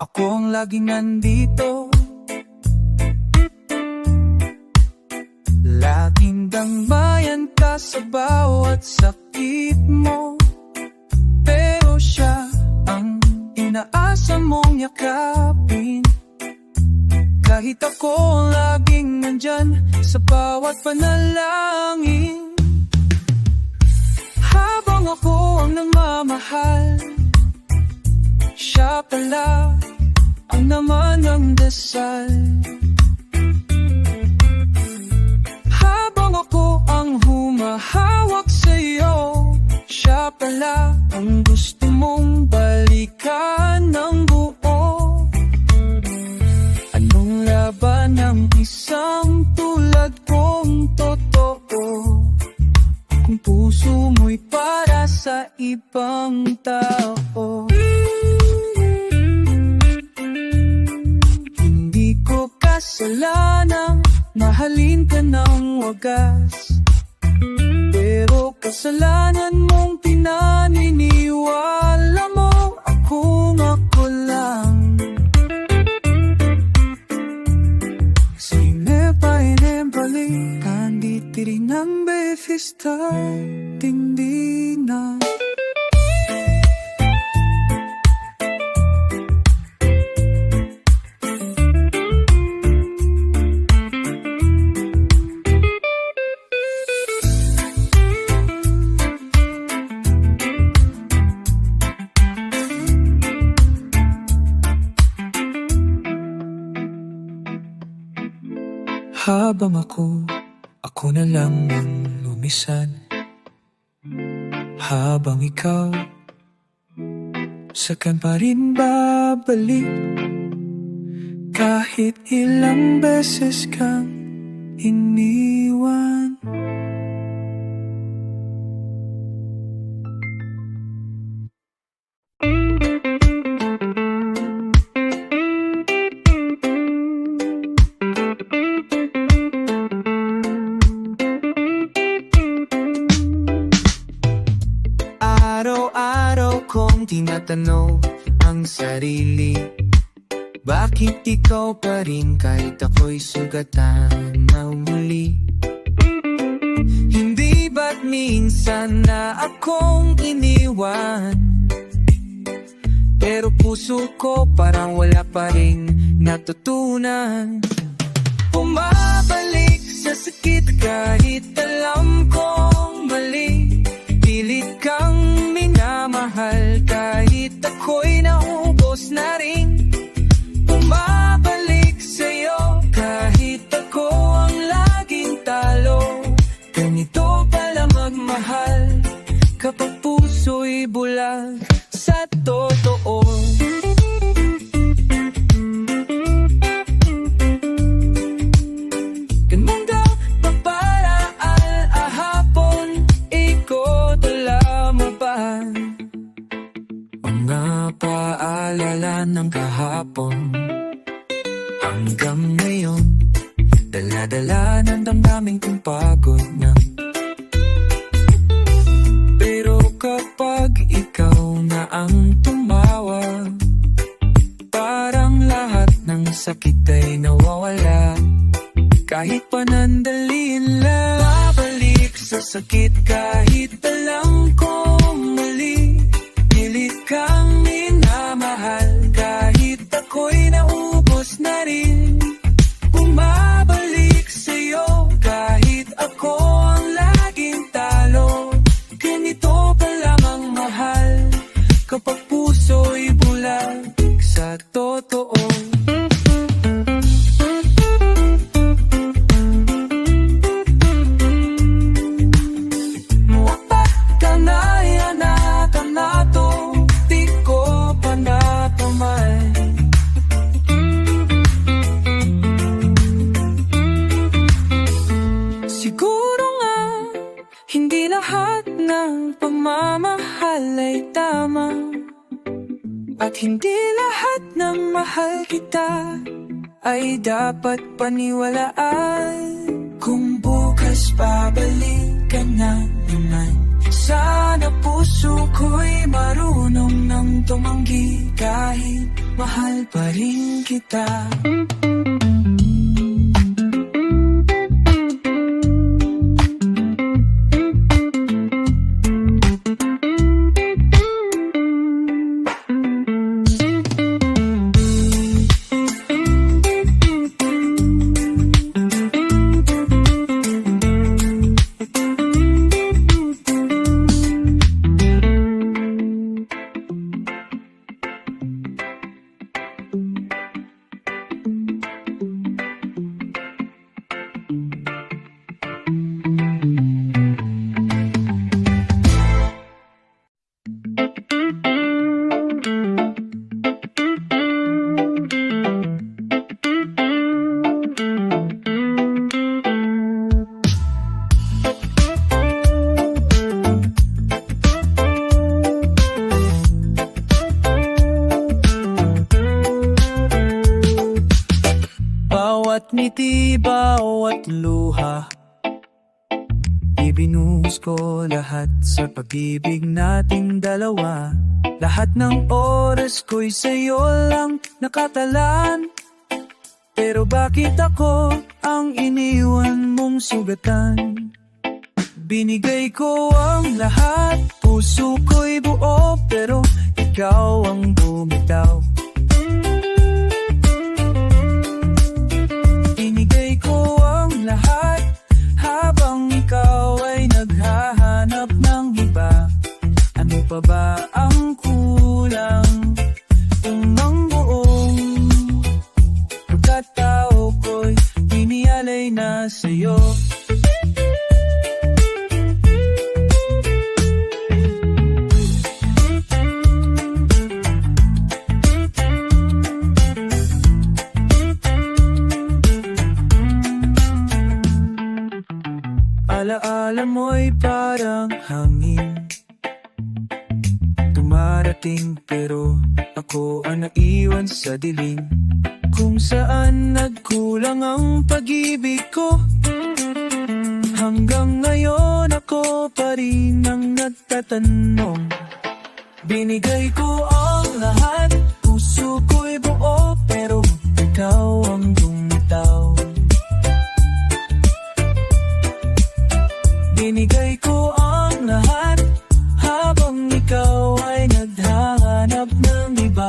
Ako ang laging nandito, laging dangbayan ka sa bawat sakit mo, pero siya ang inaasa mong yakapin. Kahit ako laging nandyan sa bawat panalangin. Habang ako ang nagmamahal, siya pala ang naman ng dasal. isang tulad kong totoo. Kung puso mo'y para sa ibang tao, hindi ko kasalanang mahalin ka ng wagas, pero kasalanan mong pinaniniwala mo akong ako lang. Sine pa inembali, kandi tirinang befista, tindi na. Habang ako na lang ang lumisan, habang ikaw sa'kin pa rin babalik. Kahit ilang beses kang iniwan. Araw-araw kong tinatanong ang sarili, bakit ikaw pa rin kahit ako'y sugatan na muli? Hindi ba't minsan na akong iniwan, pero puso ko parang wala pa rin natutunan. Bumabalik sa sakit kahit alam kong mali, pilit kang minamahal kahit ako'y naubos na rin. Bumabalik sa'yo kahit ako ang laging talo. Ganito pala magmahal kapag puso'y bulag sa totoo. Paalala ng kahapon hanggang ngayon, dala-dala ng damdamin kong pagod na. Pero kapag ikaw na ang tumawag, parang lahat ng sakit ay nawawala. Kahit panandaliin lang, babalik sa sakit kahit alam kong mali. Pilit kang minamahal kahit ako'y naubos na rin. Bumabalik sa'yo kahit ako ang laging talo. Ganito pa lamang mahal kapag puso'y bulag sa totoo. Siguro nga, hindi lahat ng pagmamahal ay tama, at hindi lahat ng mahal kita ay dapat paniwalaan. Kung bukas babalik ka na naman, sana puso ko'y marunong nang tumanggi kahit mahal pa rin kita. Bawat ngiti, bawat luha, ibinuhos ko lahat sa pag-ibig nating dalawa. Lahat ng oras ko'y sa'yo lang nakatalan. Pero bakit ako ang iniwan mong sugatan? Binigay ko ang lahat, puso ko'y buo, pero ikaw ang bumitaw. Binigay ko ang lahat, habang ikaw ay naghahanap ng iba. Ano pa ba ang kulang? Kung ang buong pagkatao ko'y inialay na sa'yo. Alaala mo'y parang hangin, dumarating pero ako ang naiwan sa dilim. Kung saan nagkulang ang pag-ibig ko, hanggang ngayon ako pa rin ang nagtatanong. Binigay ko ang lahat, puso ko'y buo, pero ikaw ang bumitaw. Binigay ko ang lahat, habang ikaw ay naghahanap ng iba.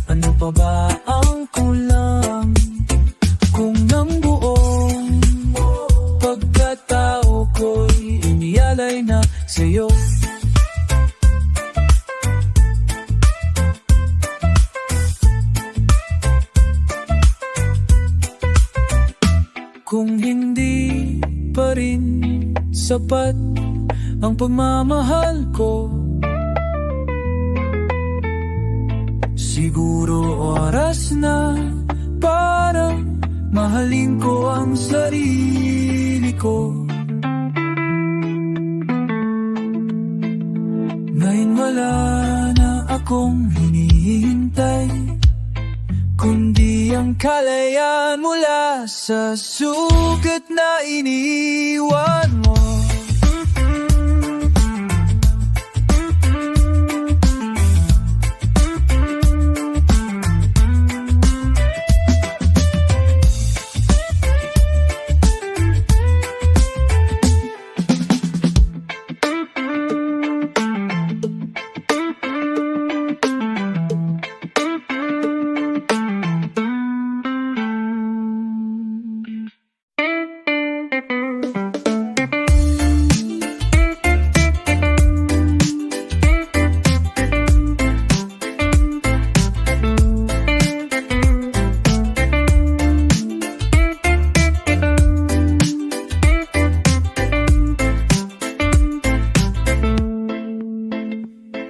Ano pa ba ang kulang? Kung ang buong pagkatao ko'y inialay na sa'yo. Kung hindi pa rin sapat ang pagmamahal ko, siguro oras na para mahalin ko ang sarili ko. Ngayon wala na akong hinihintay, kundi ang kalayaan mula sa sugat na iniwan mo.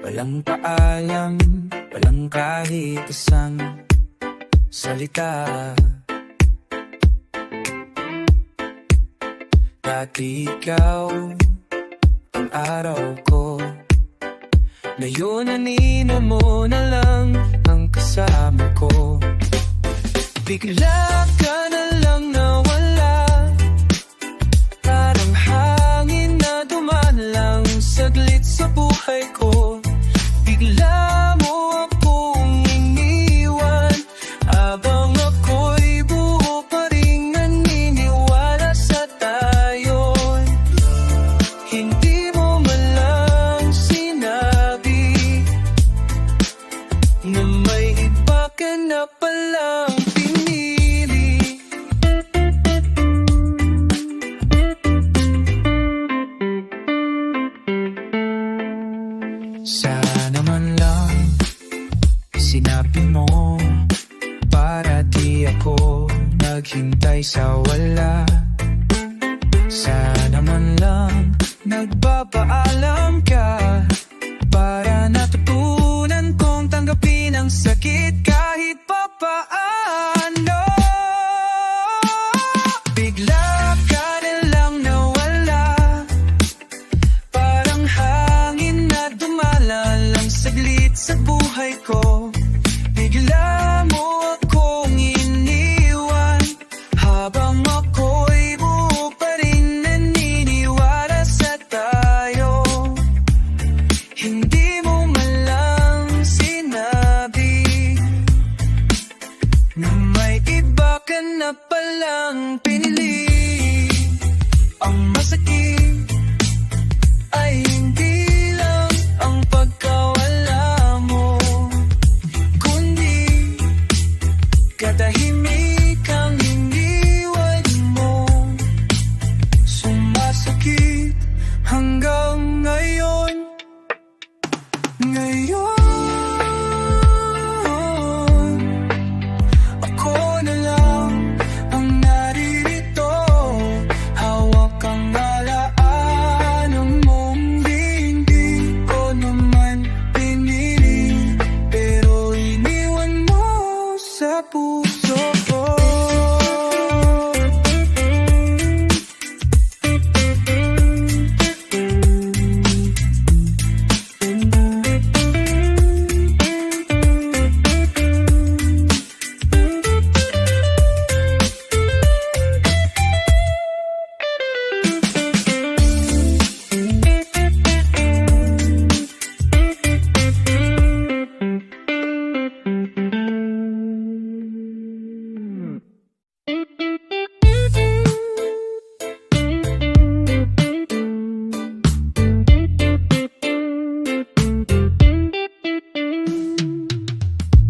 Walang paalam, walang kahit isang salita. Dati ikaw ang araw ko, ngayon anino mo na lang ang kasama ko. Bigla ka na lang nawala, parang hangin na dumalang saglit sa buhay ko. Bigla mo akong iniwan, habang ako'y buo pa rin naniniwala sa tayo. Hindi mo man lang sinabi na may iba ka na palang pinili. Sana man lang sinabi mo, para di ako naghintay sa wala. Sana man lang nagpapaalam ka, para natutunan kong tanggapin ang sakit kahit pa paano. Bigla ka na lang nawala, parang hangin na dumalalang saglit sa buhay ko. Bigla mo akong iniwan, lang pinili. Ang masakit ay hindi lang ang pagkawala mo, kundi katahimikang iniwan mo. Sumasakit hanggang ngayon. Ako na lang ang naririto, hawak ang alaanan mong hindi ko naman pinili, pero iniwan mo sa puso ko.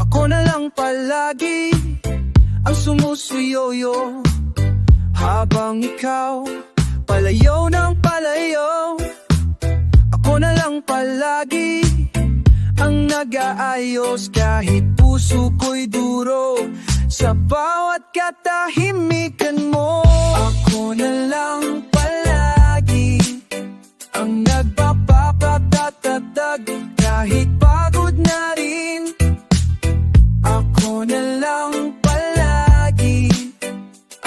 Ako na lang palagi ang sumusuyoyo, habang ikaw palayo ng palayo. Ako na lang palagi ang nag-aayos, kahit puso ko'y duro sa bawat katahimikan mo. Ako na lang palagi ang nagpapapatatag, kahit pagod na rin. Ako na lang palagi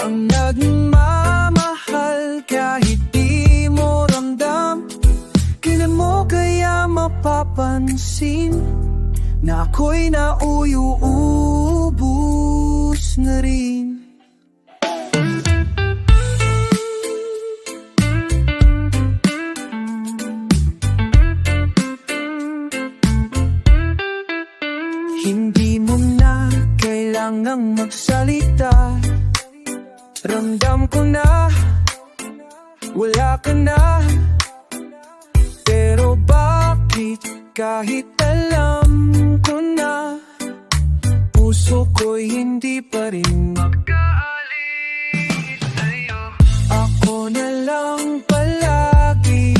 ang nagmamahal, kahit di mo ramdam. Kailan mo kaya mapapansin na ako'y nauubos na rin? Hindi mo na kailangang magsalita, ramdam ko na wala ka na. Pero bakit kahit alam ko na, puso ko'y hindi pa rin magkaalis sa'yo. Ako na lang palagi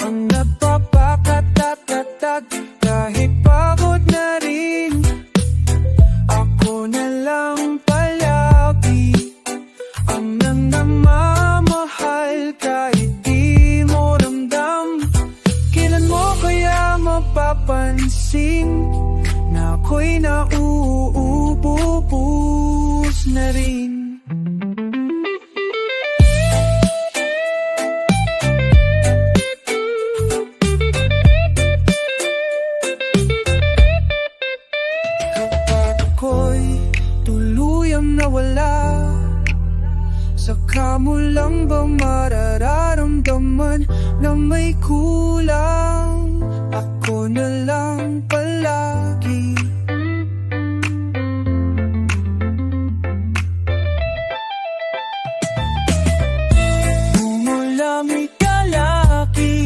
ang nagpapakatatag, kahit pagod na rin. Ako na lang palagi ang nagmamahal, kahit di mo ramdam. Kailan mo kaya mapapansin na ako'y nauubos na rin? Kapag ako'y tuluyang nawala, saka mo lang ba mararamdaman na may kulang? Ako na lang palagi umulang ikalaki,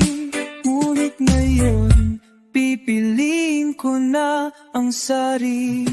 ngunit ngayon pipiliin ko na ang sarili.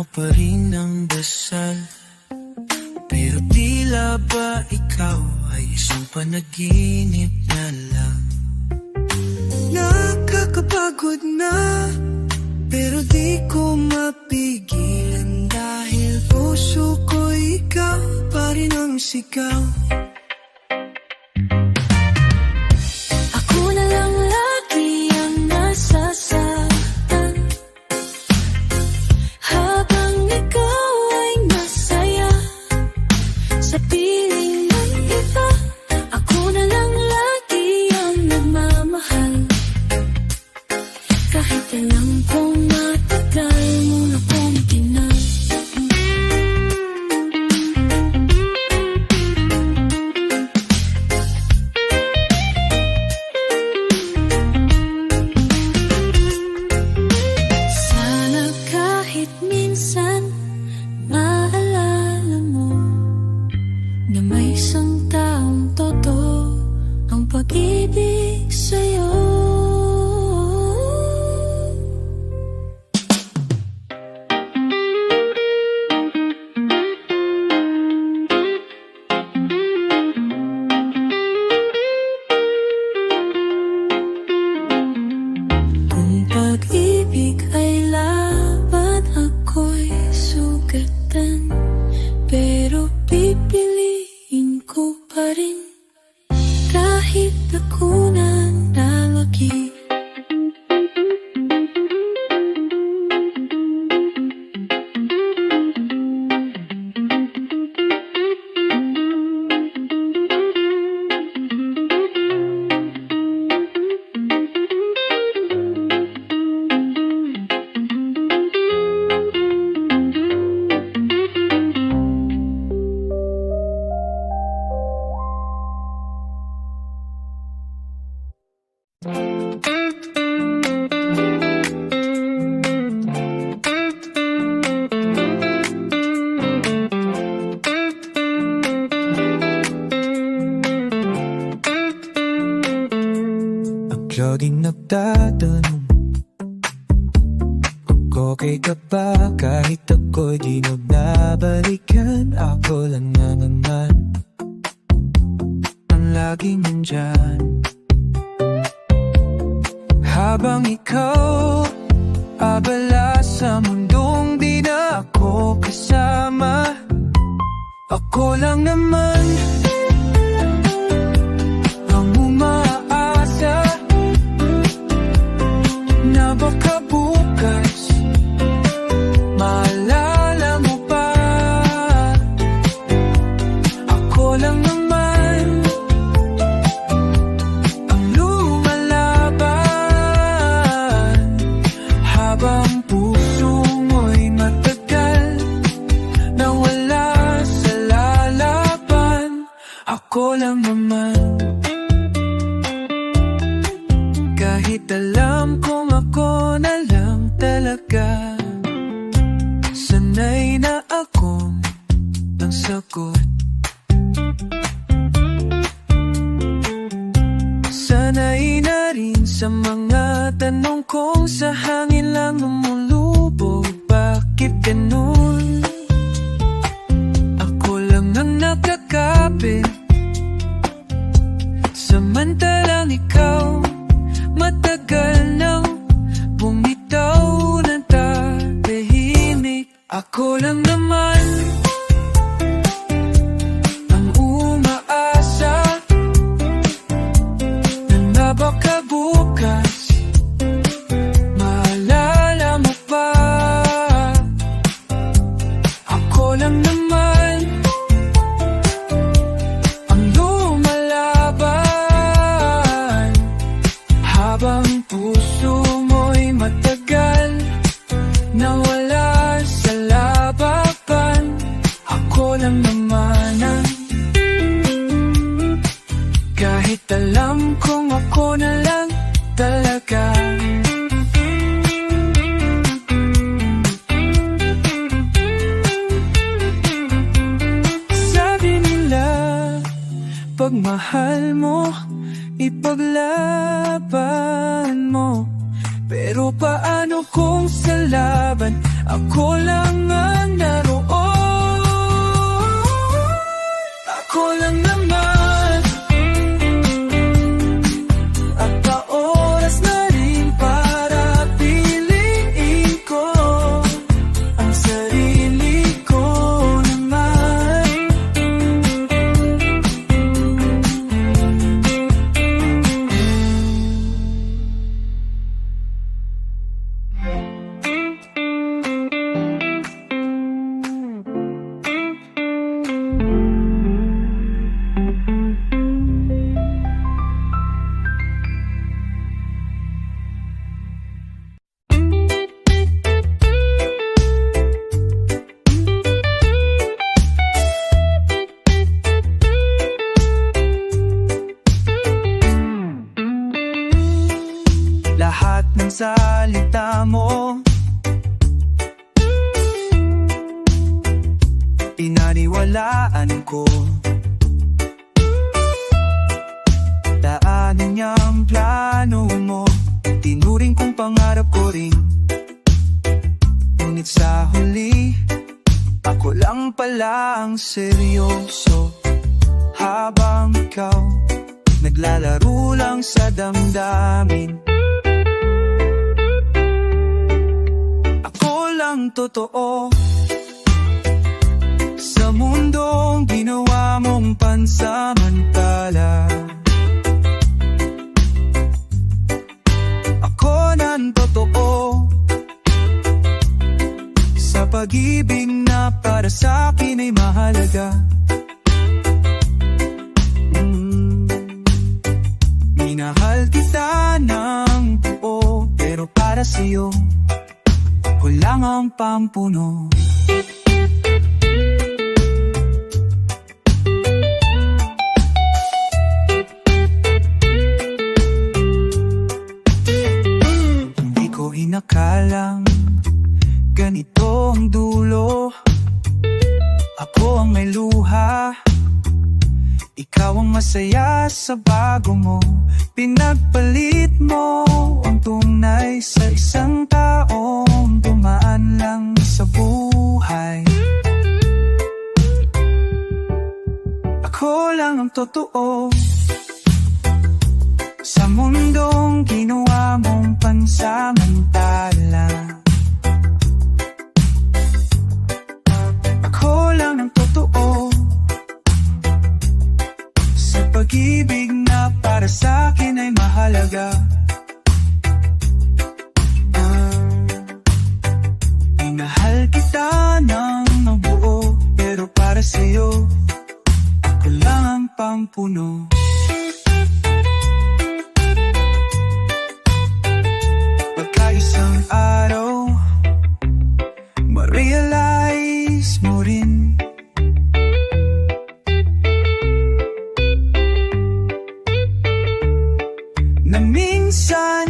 mo pa rin ang dasal. Pero tila ba ikaw ay isang panaginip na lang. Nakakapagod na, pero di ko mapigilan. Dahil puso ko ikaw pa rin ang sigaw. Ako na lang lagi ang nasasaktan, habang ikaw ay masaya sa piling ng iba. Ako na lang lagi ang nagmamahal, kahit alam kong matagal mo na kong tinal. Sana kahit minsan maalala mo na may isang taong totoo ang pag-ibig sa'yo. Kung pag-ibig ay laban, ako'y sugatan, pero pipiliin ko pa rin kahit lakunan na laki. Ikaw din nagtatanong kung okay ka ba, kahit ako'y di nagbabalikan. Ako lang na naman ang laging nandyan, habang ikaw abala sa mundong di na ako kasama. Ako lang naman ang umaasa na baka bukas maalala mo pa. Ako lang naman ang lumalaban, habang puso mo'y matagal na wala sa lalaban. Ako lang naman, kahit alam kong ako na lang talaga. Sanay na akong ang sagot, sanay na rin sa mga tanong kong sa hangin lang lumulubog. Bakit ganun? Ako lang ang nakakapit, samantalang ikaw matagal nang bumitaw ng tahimik. Ako lang naman ang umaasa na baka bukas maalala mo pa. Ako lang naman ang lumalaban, habang puso mo'y matagal na wala sa labapan. Ako lang naman ang, kahit alam kong ako na lang talaga. Sabi nila, pagmahal mo, ipaglaban mo, Pero paano kung sa laban ako lang ang naroon? Ako lang naman, at pa-oras na rin para piliin ko ang sarili ko naman. Lahat ng salita mo pinaniwalaan ko. Daanan niyang plano mo, tinuring kong pangarap ko rin. Ngunit sa huli, ako lang pala ang seryoso, habang ikaw naglalaro lang sa damdamin. Ako lang totoo sa mundong ginawa mong pansamantala. Ako nang totoo sa pag-ibig na para sa akin ay mahalaga. Minahal kita ng buo, pero para sa'yo ako lang ang pampuno. Hindi ko inakalang ganito ang dulo. Ako ang may luha, ikaw ang masaya sa bago mo. Pinagpalit mo ang tunay sa isang taong dumaan lang sa buhay. Ako lang ang totoo sa mundong ginawa mong pansamantala. Ako lang ang totoo sa pag-ibig na para sa akin ay mahalaga. Minahal kita ng mabuo, pero para sa'yo ako lang ang pampuno. Pagka isang araw ma-realize mo rin na minsan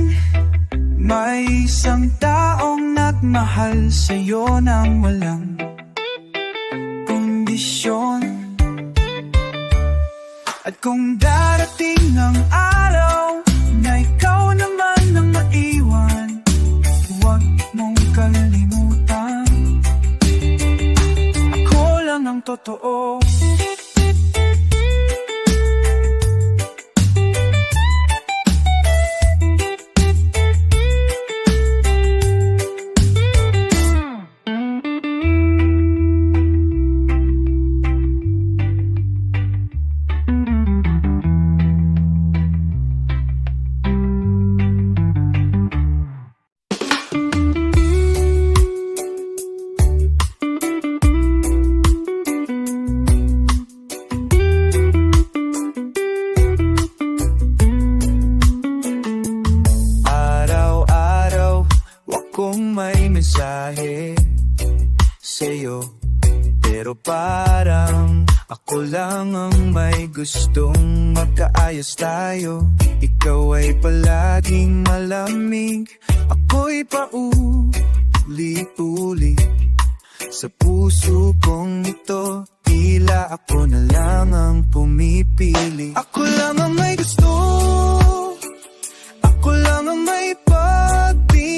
may isang taong nagmahal sa'yo nang walang kondisyon. At kung darating ang araw na ikaw naman ang maiwan, huwag mong kalimutan, ako lang ang totoo. Kung may mensahe sa'yo, pero parang ako lang ang may gustong magkaayos tayo. Ikaw ay palaging malamig, ako'y pauli-uli. Sa puso kong ito, tila ako na lang ang pumipili. Ako lang ang may gusto, ako lang ang may pagpili.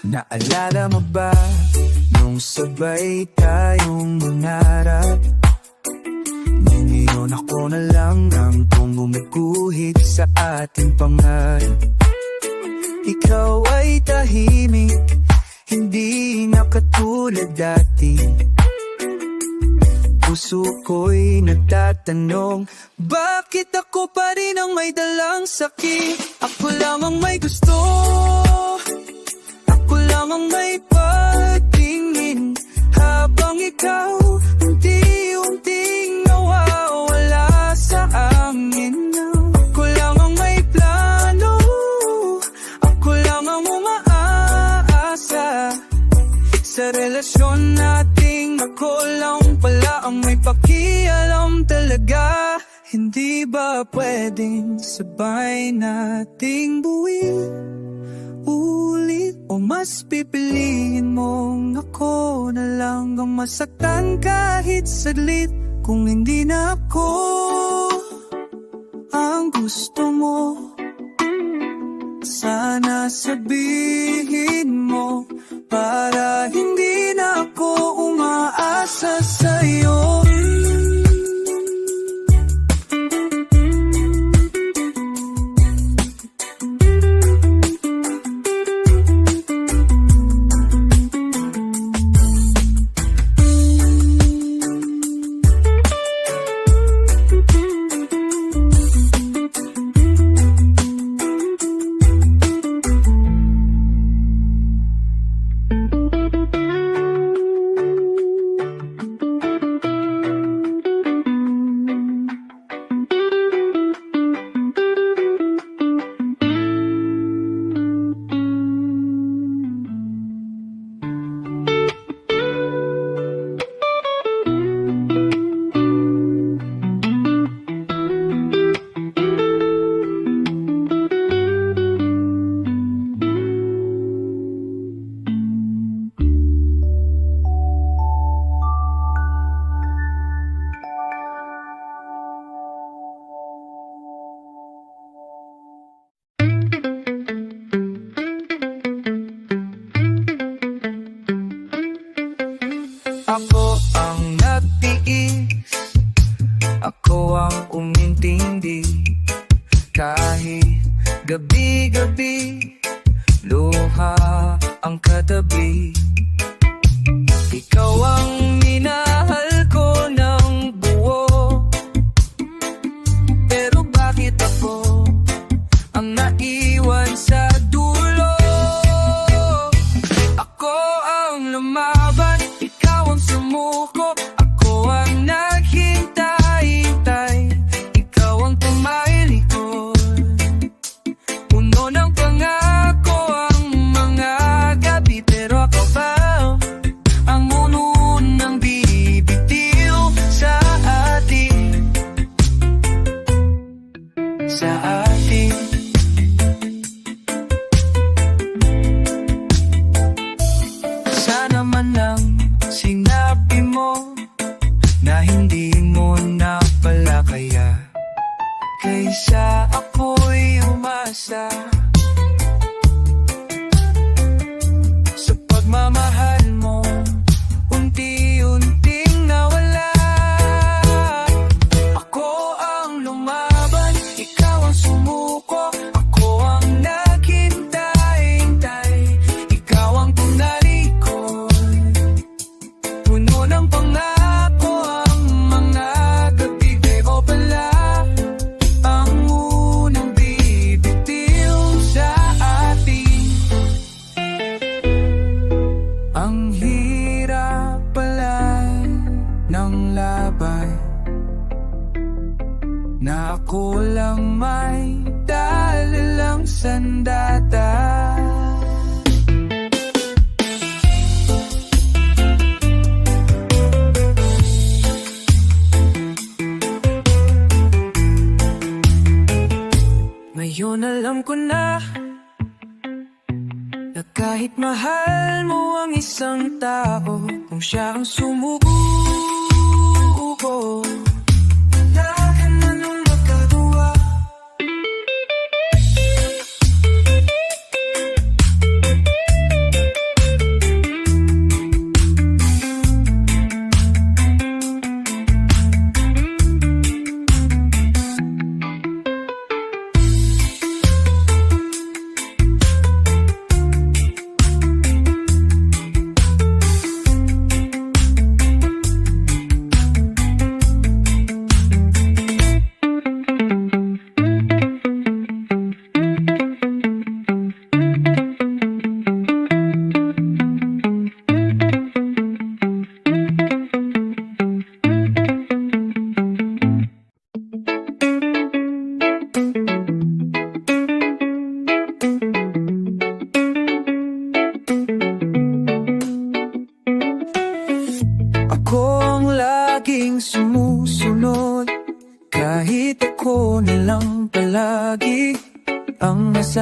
Naalala mo ba nung sabay tayong mangarap? Ngayon ako na lang ang pumumuguhit sa ating pangarap. Ikaw ay tahimik, hindi na katulad dati. Puso ko'y nagtatanong, bakit ako pa rin ang may dalang sakit? Ako lang ang may gusto, ako lang ang may pagtingin, habang ikaw unti-unting nawawala sa angin. Ako lang ang may plano, ako lang ang umaasa. Sa relasyon nating ako lang pala ang may pakialam talaga. Hindi ba pwedeng sabay nating buwin ulit? O mas pipiliin mong ako na lang ang masaktan kahit saglit? Kung hindi na ako ang gusto mo, sana sabihin mo, para hindi na ako umaasa sa'yo. Ako ang nagtiis, ako ang umintindi, kahit gabi-gabi luha ang katabi. Ikaw ang minahal ko ng buo, pero bakit ako ang naiwan sa dulo? Ako ang lumaban, ikaw ang sumuko, ako ang naghintay-hintay, ikaw ang tumailikod. Puno ng pangako ang mga gabi, pero ako ba ang unang bibitiw sa atin? Sa atin. Sana man lang sinabi mo na hindi mo na pala kaya, kaysa ako'y umasa sa pagmamahal mo, unti-unting nawala. Ako ang lumaban, ikaw ang sumuko, ako ang naghintay-hintay, ikaw ang tumalikod. Puno ng pangako ang mga gabi, pero pala ang unang bibitiw sa atin. Ang hirap pala ng labay, na ako lang may dalalang sandata. Ngayon alam ko na kahit mahal mo ang isang tao, kung siya ang sumuko, wala ka na nung magagawa.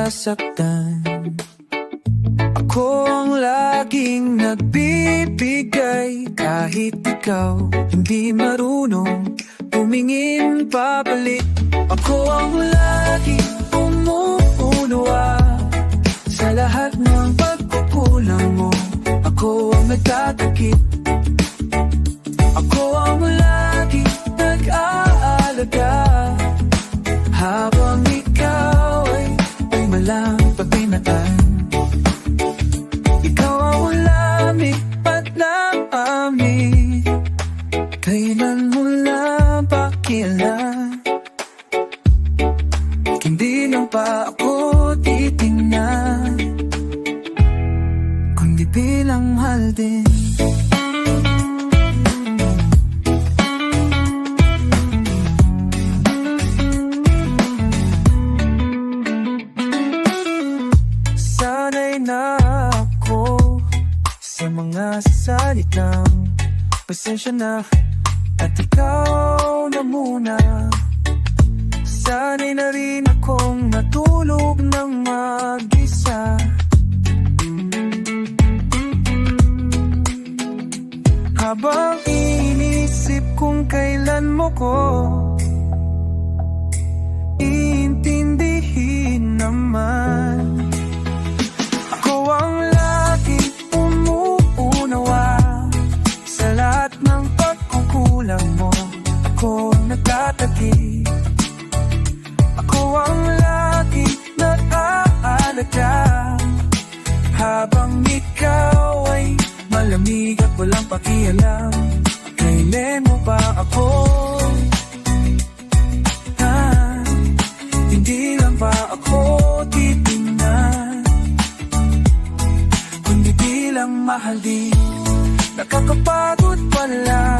nasasaktan. Ako ang laging nagbibigay kahit ikaw hindi marunong tumingin pabalik. Ako ang laging umuunawa sa lahat ng pagkukulang mo. Ako ang nagtatakip. Ako ang laging nag-aalaga habang ikaw ay umalang pagpinatan. Ikaw ang lamig at lamig, kailan mo lang pakialam. Hindi lang pa ako titingnan, kundi bilang mahal din. Sanay na ako sa mga salitang pasensya na at ikaw na muna. Sanay na rin akong matulog ng mag-isa. Habang inisip kung kailan mo ko iintindihin naman. Ako ang laging umuunawa sa lahat ng pagkukulang mo. Ako ang nagtatakip. Ako ang laging nag-aalaga habang ikaw ay malamig at walang pakialam. Kailan mo ba ako? Hindi lang ba ako titingnan, kundi bilang mahal din. Nakakapagod pala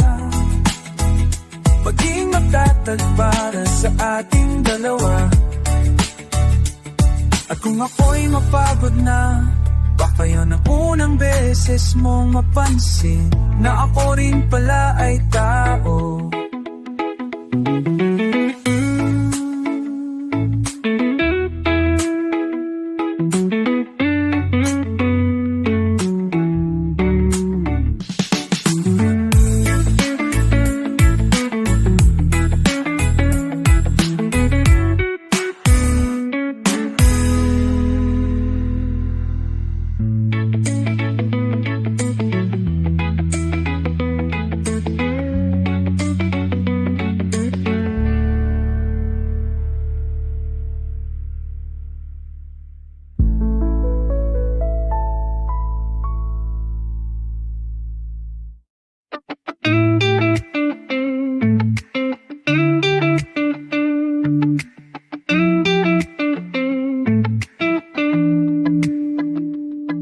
maging magtatag para sa ating dalawa. At kung ako'y mapagod na, baka yun ang unang beses mong mapansin na ako rin pala ay tao.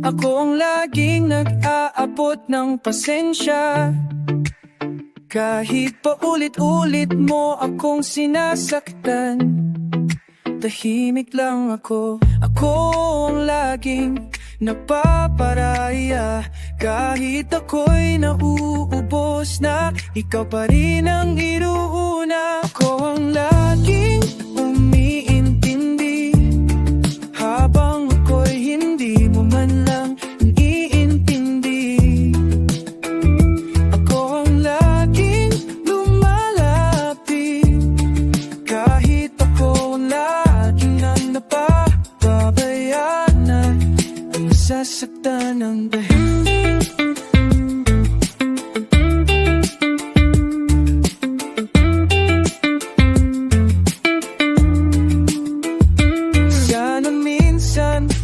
Ako ang laging nag-aabot ng pasensya kahit pa ulit-ulit mo akong sinasaktan. Tahimik lang ako. Ako ang laging napaparaya kahit ako'y nauubos na. Ikaw pa rin ang inuuna. Ako ang laging umiintindi habang ako'y hindi mo man lang iintindi. Ako ang laging lumalapit kahit ako ang laging nang napapabayaan na nasasaktan ng dahil.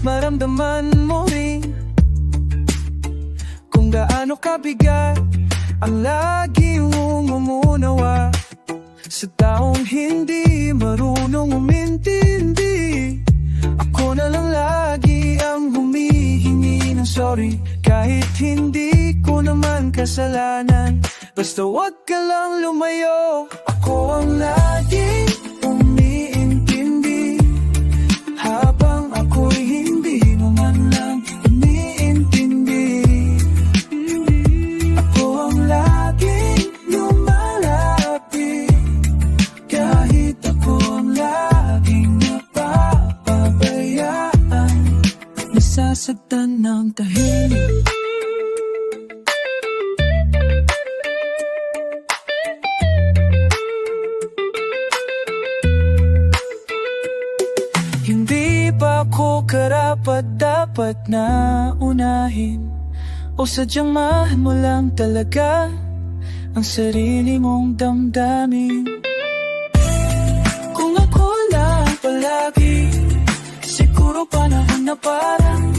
Maramdaman mo rin kung gaano kabigat ang lagi mong umunawa sa taong hindi marunong umintindi. Ako na lang lagi ang humihingi ng sorry kahit hindi ko naman kasalanan. Basta wag ka lang lumayo. Ako ang laging umiintindi habang ako'y hindi mo man lang iniintindi. Ako ang laging lumalapit kahit ako ang laging napapabayaan. nasasaktan ng tahimik. Hindi ba ko karapat-dapat na unahin? O sadyang mahal mo lang talaga ang sarili mong damdamin? Kung ako lang palagi, siguro panahon na parang